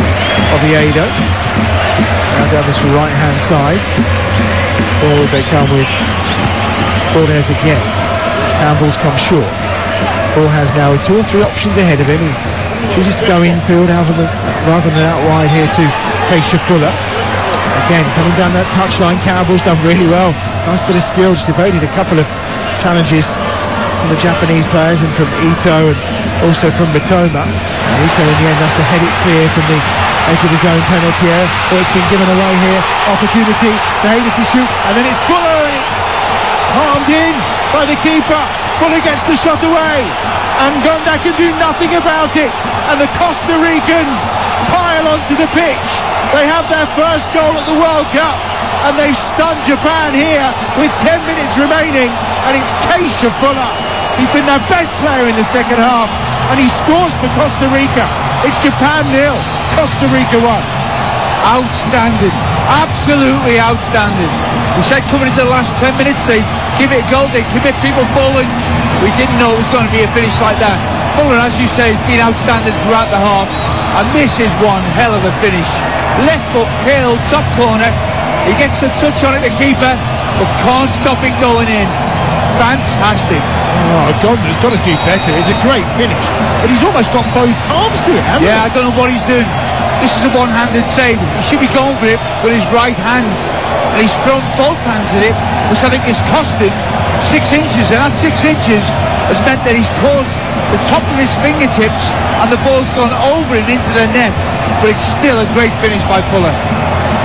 Oviedo. Now down this right-hand side. Forward they come with Borges again. Campbell's come short. Borges now with 2 or 3 options ahead of him. He chooses to go infield rather than out wide here to Keisha Fuller. Again, coming down that touchline, Campbell's done really well. Nice bit of skill, just evaded a couple of challenges from the Japanese players and from Ito and also from Mitoma. And Ito in the end has to head it clear from the edge of his own penalty area. But it's been given away here. Opportunity to Hader to shoot, and then it's Fuller, and it's palmed in by the keeper. Fuller gets the shot away, and Gonda can do nothing about it. And the Costa Ricans pile onto the pitch. They have their first goal at the World Cup, and they've stunned Japan here with 10 minutes remaining, and it's Keisha Fuller. He's been their best player in the second half, and he scores for Costa Rica. It's Japan 0, Costa Rica 1. Outstanding, absolutely outstanding. We said coming into the last 10 minutes, they give it a go, they commit people forward. We didn't know it was going to be a finish like that. Fuller, as you say, has been outstanding throughout the half, and this is one hell of a finish. Left foot curl, top corner. He gets a touch on it, the keeper, but can't stop it going in. Fantastic. Oh, Gonda's got to do better. It's a great finish, but he's almost got both palms to it, hasn't he? Yeah, I don't know what he's doing. This is a one-handed save. He should be going for it with his right hand, and he's thrown both hands at it, which I think is costing 6 inches, and that 6 inches has meant that he's caught the top of his fingertips and the ball's gone over him into the net, but it's still a great finish by Fuller.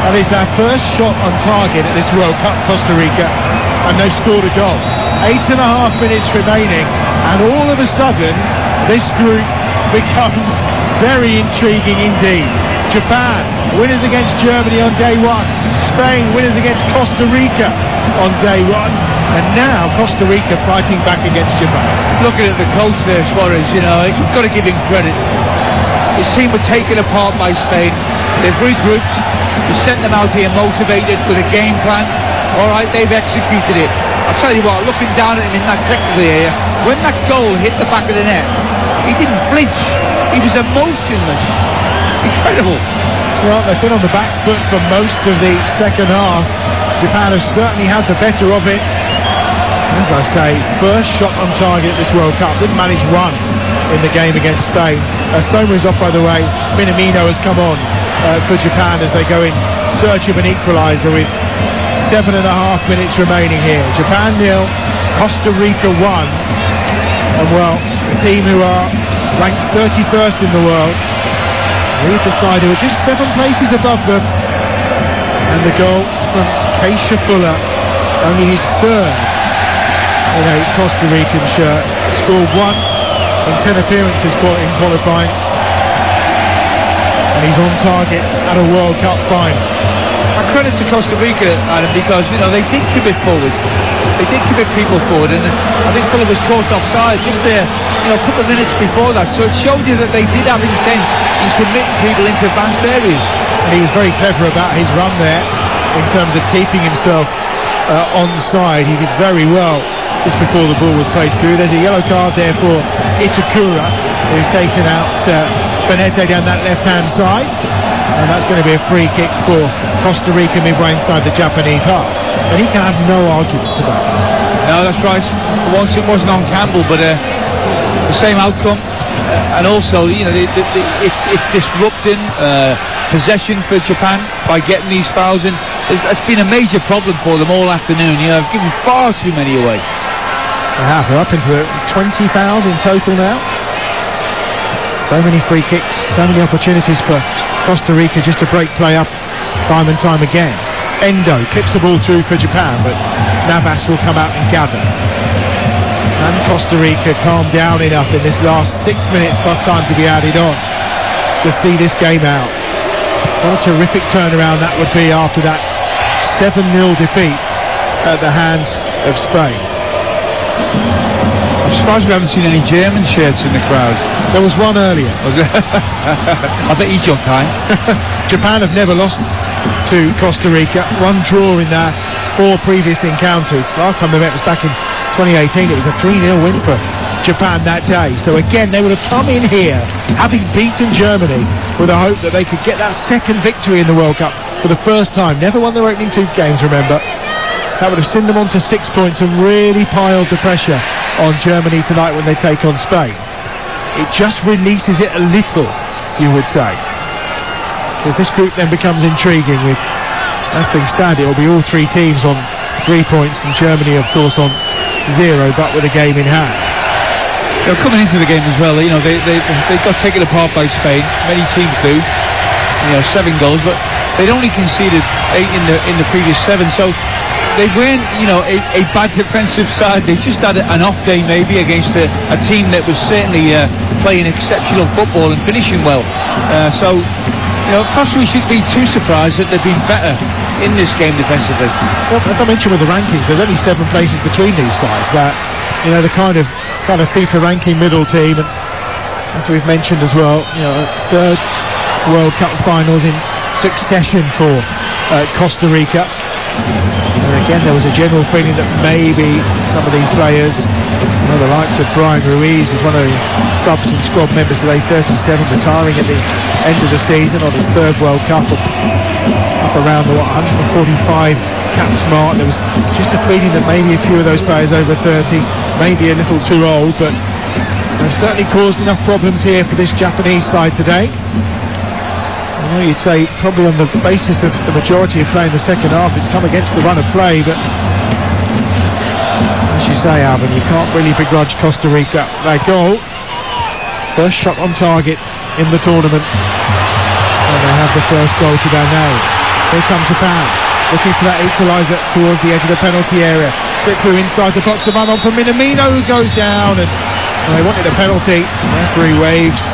And it's their first shot on target at this World Cup, Costa Rica, and they've scored a goal. 8.5 minutes remaining, and all of a sudden this group becomes very intriguing indeed. Japan, winners against Germany on day one. Spain, winners against Costa Rica on day one. And now Costa Rica fighting back against Japan. Looking at the coach there, Suarez, you know, you've got to give him credit. His team were taken apart by Spain. They've regrouped. We sent them out here motivated with a game plan. All right, they've executed it. I'll tell you what, looking down at him in that technical area, when that goal hit the back of the net, he didn't flinch. He was emotionless. Incredible. Well, they've been on the back foot for most of the second half. Japan has certainly had the better of it. As I say, first shot on target at this World Cup. Didn't manage one in the game against Spain. Soma is off, by the way. Minamino has come on for Japan as they go in search of an equaliser with 7.5 minutes remaining here. Japan 0, Costa Rica 1. And well, the team who are ranked 31st in the world, Rica side who are just 7 places above them. And the goal from Keisha Fuller, only his third in a Costa Rican shirt. Scored 1 in 10 appearances in qualifying, and he's on target at a World Cup final. My credit to Costa Rica, Adam, because you know they did commit forward. They did commit people forward, and I think Fuller was caught offside just there, you know, a couple of minutes before that. So it showed you that they did have intent in committing people into advanced areas. And he was very clever about his run there in terms of keeping himself onside. He did very well just before the ball was played through. There's a yellow card there for Itakura, who's taken out Benete down that left-hand side, and that's going to be a free kick for Costa Rica midway inside the Japanese half. And he can have no arguments about that. No, that's right. For once it wasn't on Campbell, but the same outcome, and also, you know, it's disrupting possession for Japan by getting these fouls in. It's been a major problem for them all afternoon. You know, they've given far too many away. They're up into the 20 fouls in total now. So many free kicks, so many opportunities for Costa Rica just to break play up time and time again. Endo clips the ball through for Japan, but Navas will come out and gather. And Costa Rica calmed down enough in this last 6 minutes plus time to be added on to see this game out. What a terrific turnaround that would be after that 7-0 defeat at the hands of Spain. I'm surprised we haven't seen any German shirts in the crowd. There was one earlier. I bet he jumped high. Japan have never lost to Costa Rica. One draw in their 4 previous encounters. Last time they met was back in 2018. It was a 3-0 win for Japan that day. So again, they would have come in here having beaten Germany with a hope that they could get that second victory in the World Cup for the first time. Never won their opening 2 games, remember. That would have sent them on to 6 points and really piled the pressure on Germany tonight when they take on Spain. It just releases it a little, you would say, because this group then becomes intriguing with, as things stand, it will be all 3 teams on 3 points and Germany of course on 0, but with a game in hand. coming into the game as well, they got taken apart by Spain. Many teams do. 7 goals, but they'd only conceded 8 in the previous 7. So they weren't, a bad defensive side. They just had an off day maybe against a team that was certainly playing exceptional football and finishing well. Perhaps we shouldn't be too surprised that they've been better in this game defensively. Well, as I mentioned with the rankings, there's only 7 places between these sides. That the kind of FIFA ranking middle team, and as we've mentioned as well, third World Cup finals in succession for Costa Rica. And again, there was a general feeling that maybe some of these players, the likes of Brian Ruiz is one of the subs and squad members today, 37, retiring at the end of the season on his 3rd World Cup, up around the 145 caps mark. There was just a feeling that maybe a few of those players over 30, maybe a little too old, but they've certainly caused enough problems here for this Japanese side today. I know you'd say probably on the basis of the majority of play in the second half, it's come against the run of play, but as you say, Alvin, you can't really begrudge Costa Rica their goal. First shot on target in the tournament, and they have the first goal to go now. Here comes Japan, looking for that equaliser towards the edge of the penalty area. Slip through inside the box, the run on from Minamino, who goes down, and they wanted a penalty. Referee waves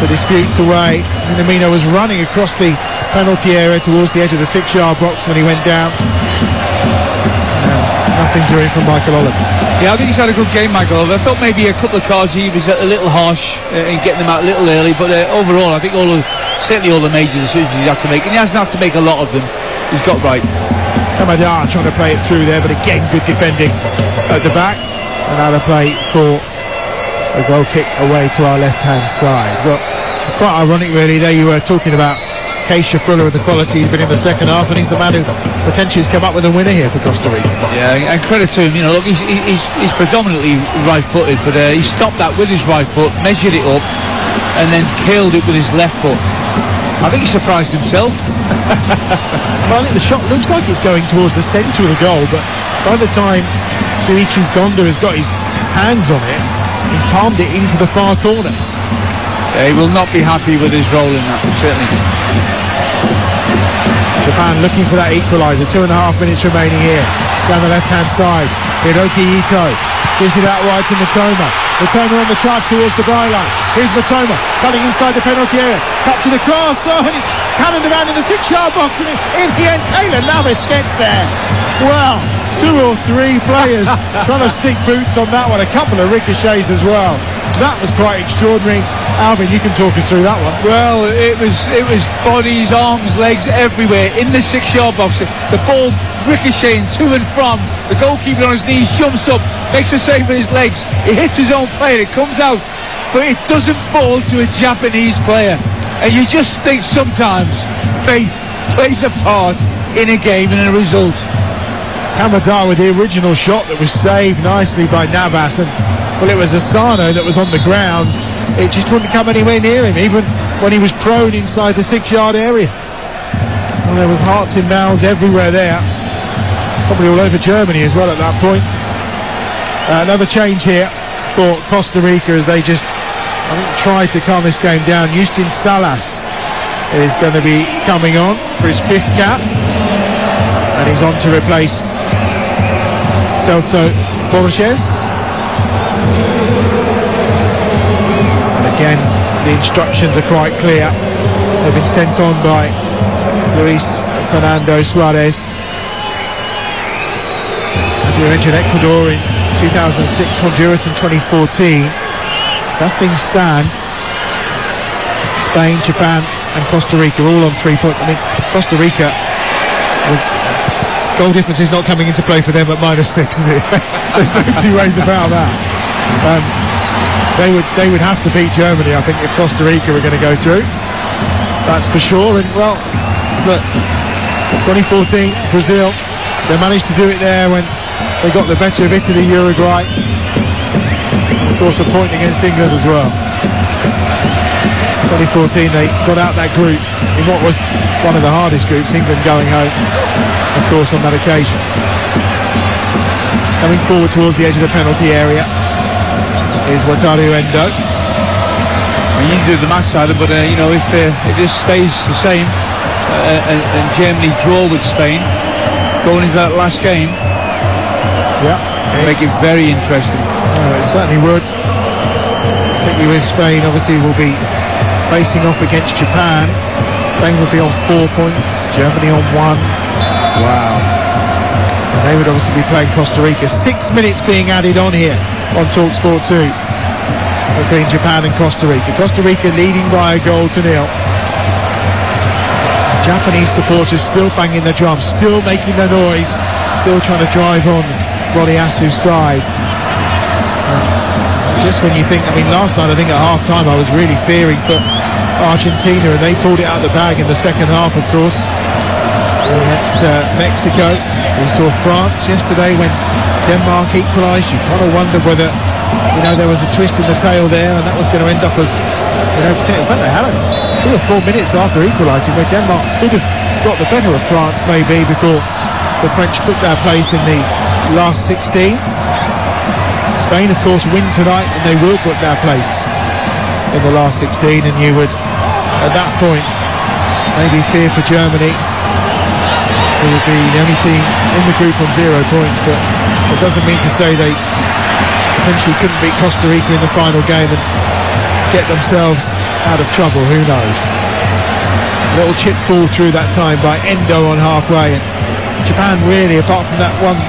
the disputes away. Minamino was running across the penalty area towards the edge of the 6-yard box when he went down, and nothing doing from Michael Oliver. Yeah, I think he's had a good game, Michael Oliver. I thought maybe a couple of cards he was a little harsh in getting them out a little early, but overall I think certainly all the major decisions he had to make, and he hasn't had to make a lot of them, he's got right. Kamada trying to play it through there, but again good defending at the back, and now the play for a goal kick away to our left-hand side. Well, it's quite ironic really. There you were talking about Keisha Fuller and the quality he's been in the second half, and he's the man who potentially has come up with a winner here for Costa Rica. Yeah, and credit to him. Look, he's predominantly right-footed, but he stopped that with his right foot, measured it up, and then killed it with his left foot. I think he surprised himself. Well, I think the shot looks like it's going towards the centre of the goal, but by the time Shuichi Gonda has got his hands on it, he's palmed it into the far corner. He will not be happy with his role in that, certainly. Japan looking for that equaliser. 2.5 minutes remaining here. Down the left-hand side. Hiroki Ito gives it out wide to Matoma. Matoma on the charge towards the byline. Here's Matoma cutting inside the penalty area. Cuts it across. Oh, and it's cannoned around in the 6-yard box. And in the end, Taylor Navis gets there. Well, 2 or 3 players trying to stick boots on that one. A couple of ricochets as well. That was quite extraordinary. Alvin, you can talk us through that one. Well, it was bodies, arms, legs everywhere in the 6-yard box. The ball ricocheting to and from. The goalkeeper on his knees jumps up, makes a save with his legs. He hits his own player. It comes out, but it doesn't fall to a Japanese player. And you just think sometimes fate plays a part in a game and a result. Kamada with the original shot that was saved nicely by Navas, and well, it was Asano that was on the ground. It just wouldn't come anywhere near him, even when he was prone inside the 6-yard area. Well, there was hearts in mouths everywhere there, probably all over Germany as well at that point. Another change here for Costa Rica as they just, I think, tried to calm this game down. Justin Salas is going to be coming on for his 5th cap, and he's on to replace Celso Borges. And again, the instructions are quite clear. They've been sent on by Luis Fernando Suarez. As we mentioned, Ecuador in 2006, Honduras in 2014. So as things stand, Spain, Japan and Costa Rica all on 3 points. I mean, Costa Rica, goal difference is not coming into play for them at -6, is it? There's no 2 ways about that. They would have to beat Germany, I think, if Costa Rica were going to go through. That's for sure. And well, look, 2014 Brazil, they managed to do it there when they got the better of Italy, Uruguay, and of course a point against England as well. 2014 they got out that group in what was one of the hardest groups, England going home, of course, on that occasion. Coming forward towards the edge of the penalty area is Wataru Endo. You need to do the maths side, but if this stays the same and Germany draw with Spain going into that last game, make it very interesting. It certainly would. Particularly with Spain, obviously will be facing off against Japan. Spain would be on 4 points, Germany on 1. Wow. And they would obviously be playing Costa Rica. 6 minutes being added on here on TalkSport 2 between Japan and Costa Rica. Costa Rica leading by a goal to nil. Japanese supporters still banging the drum, still making the noise, still trying to drive on Moriasu's side. Just when you think, last night I think at half-time I was really fearing for Argentina, and they pulled it out of the bag in the second half, of course. Against Mexico. We saw France yesterday when Denmark equalised. You kind of wondered whether, there was a twist in the tail there, and that was going to end up as, but they had it 2 or 4 minutes after equalising, where Denmark could have got the better of France maybe before the French took their place in the last 16. Spain, of course, win tonight, and they will put their place in the last 16, and you would, at that point, maybe fear for Germany, who would be the only team in the group on 0 points, but it doesn't mean to say they potentially couldn't beat Costa Rica in the final game and get themselves out of trouble, who knows. A little chip ball through that time by Endo on halfway, and Japan really, apart from that one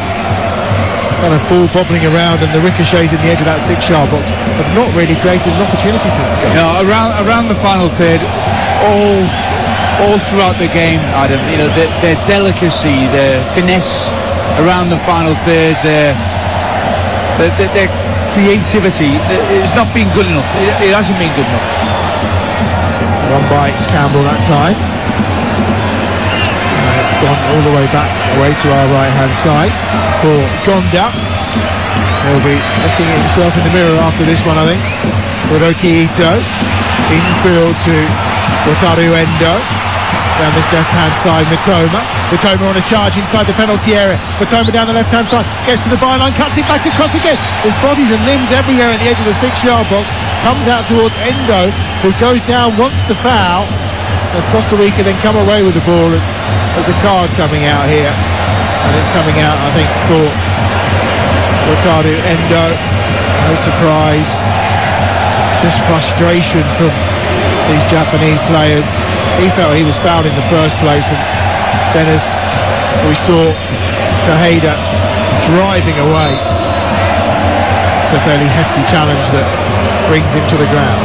kind of ball bobbling around and the ricochets in the edge of that 6-yard box, have not really created an opportunity since the game. No, around the final third, all throughout the game, Adam, their delicacy, their finesse around the final third, their creativity, it's not been good enough. It hasn't been good enough. Run by Campbell that time. It's gone all the way back away to our right-hand side for Gonda. He'll be looking at himself in the mirror after this one, I think. Hiroki Ito. Infield to Wataru Endo. Down this left-hand side, Mitoma on a charge inside the penalty area. Mitoma down the left-hand side, gets to the byline, cuts it back across again. There's bodies and limbs everywhere at the edge of the 6-yard box. Comes out towards Endo, who goes down, wants the foul. As Costa Rica then come away with the ball, and there's a card coming out here. And it's coming out, I think, for Wataru Endo. No surprise. Just frustration from these Japanese players. He felt he was fouled in the first place, and then as we saw Tejeda driving away, it's a fairly hefty challenge that brings him to the ground.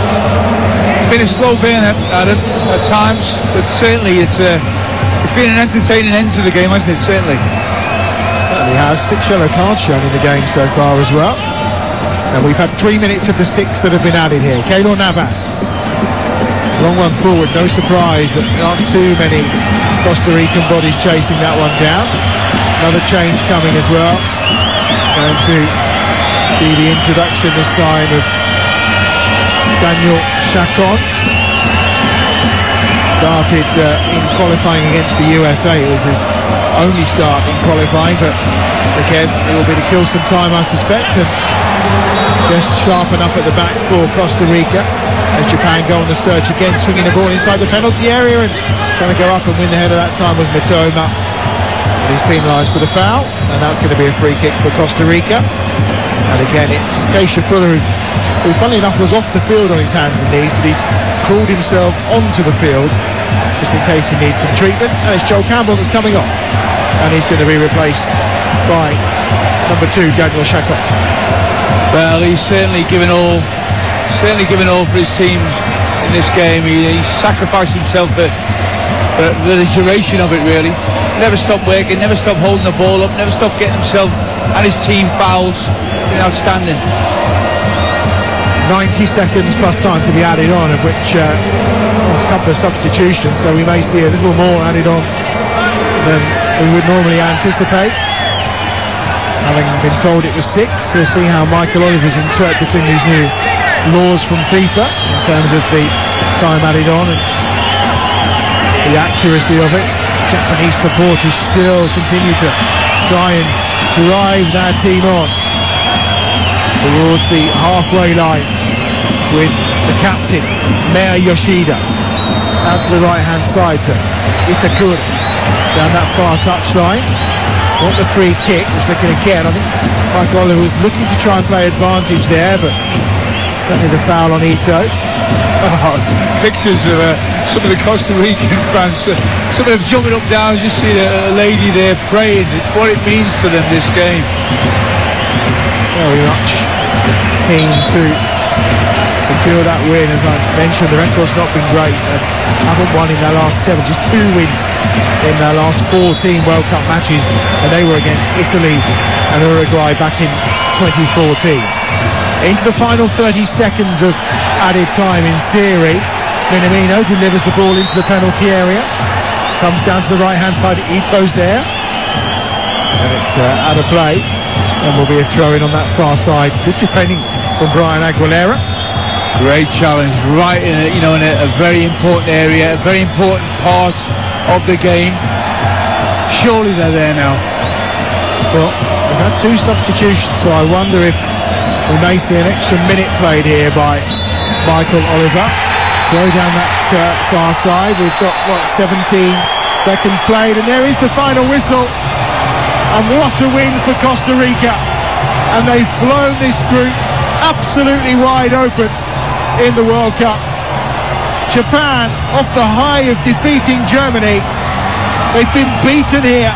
It's been a slow burn, Adam, at times, but certainly it's been an entertaining end to the game, hasn't it? Certainly has. 6 yellow cards shown in the game so far as well, and we've had 3 minutes of the 6 that have been added here. Keylor Navas, long one forward, no surprise that there aren't too many Costa Rican bodies chasing that one down. Another change coming as well. Going to see the introduction this time of Daniel Chacon. Started in qualifying against the USA. It was his only start in qualifying, but again it will be to kill some time, I suspect, and just sharpen up at the back for Costa Rica as Japan go on the search again, swinging the ball inside the penalty area, and trying to go up and win the header that time was Mitoma. But he's penalised for the foul, and that's going to be a free kick for Costa Rica. And again it's Keisha Fuller, who funnily enough was off the field on his hands and knees, but he's crawled himself onto the field just in case he needs some treatment. And it's Joel Campbell that's coming off, and he's going to be replaced by number 2, Daniel Chacon. Well, he's certainly given all for his team in this game. He sacrificed himself for the duration of it, really. Never stopped working, never stopped holding the ball up, never stopped getting himself and his team fouls. Been outstanding. 90 seconds plus time to be added on, of which there's a couple of substitutions, so we may see a little more added on than we would normally anticipate. Having been told it was 6, we'll see how Michael Oliver's interpreting these new laws from FIFA in terms of the time added on and the accuracy of it. Japanese supporters still continue to try and drive their team on. towards the halfway line with the captain, Mea Yoshida. Out to the right-hand side to Itakura. Down that far touchline. Want the free kick, which they're going to get. I think Michael Oliver was looking to try and play advantage there, but certainly the foul on Ito. Oh, pictures of some of the Costa Rican fans, some of them jumping up down, just see a lady there praying what it means to them, this game. Very much keen to secure that win. As I mentioned, the record's not been great. They haven't won in their last 7, just 2 wins in their last 14 World Cup matches, and they were against Italy and Uruguay back in 2014. Into the final 30 seconds of added time, in theory. Minamino delivers the ball into the penalty area. Comes down to the right-hand side. Ito's there. And it's out of play. And will be a throw-in on that far side. Good defending from Brian Aguilera. Great challenge, right in a very important area, a very important part of the game. Surely they're there now. Well, we've had 2 substitutions, so I wonder if we may see an extra minute played here by Michael Oliver. Go down that far side. We've got, 17 seconds played, and there is the final whistle. And what a win for Costa Rica. And they've blown this group absolutely wide open in the World Cup. Japan, off the high of defeating Germany, they've been beaten here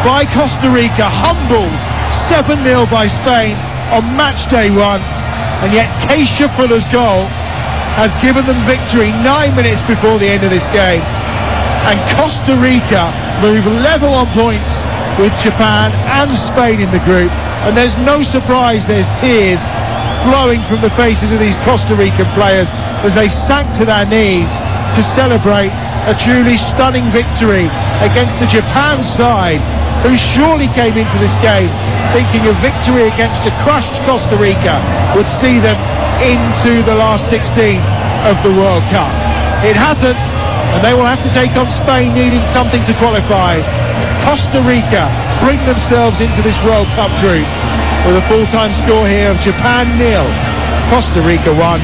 by Costa Rica, humbled 7-0 by Spain on match day 1, and yet Keisha Fuller's goal has given them victory 9 minutes before the end of this game. And Costa Rica move level on points with Japan and Spain in the group, and there's no surprise there's tears flowing from the faces of these Costa Rican players as they sank to their knees to celebrate a truly stunning victory against a Japan side who surely came into this game thinking a victory against a crushed Costa Rica would see them into the last 16 of the World Cup. It hasn't, and they will have to take on Spain needing something to qualify. Costa Rica bring themselves into this World Cup group with a full-time score here of Japan 0, Costa Rica 1.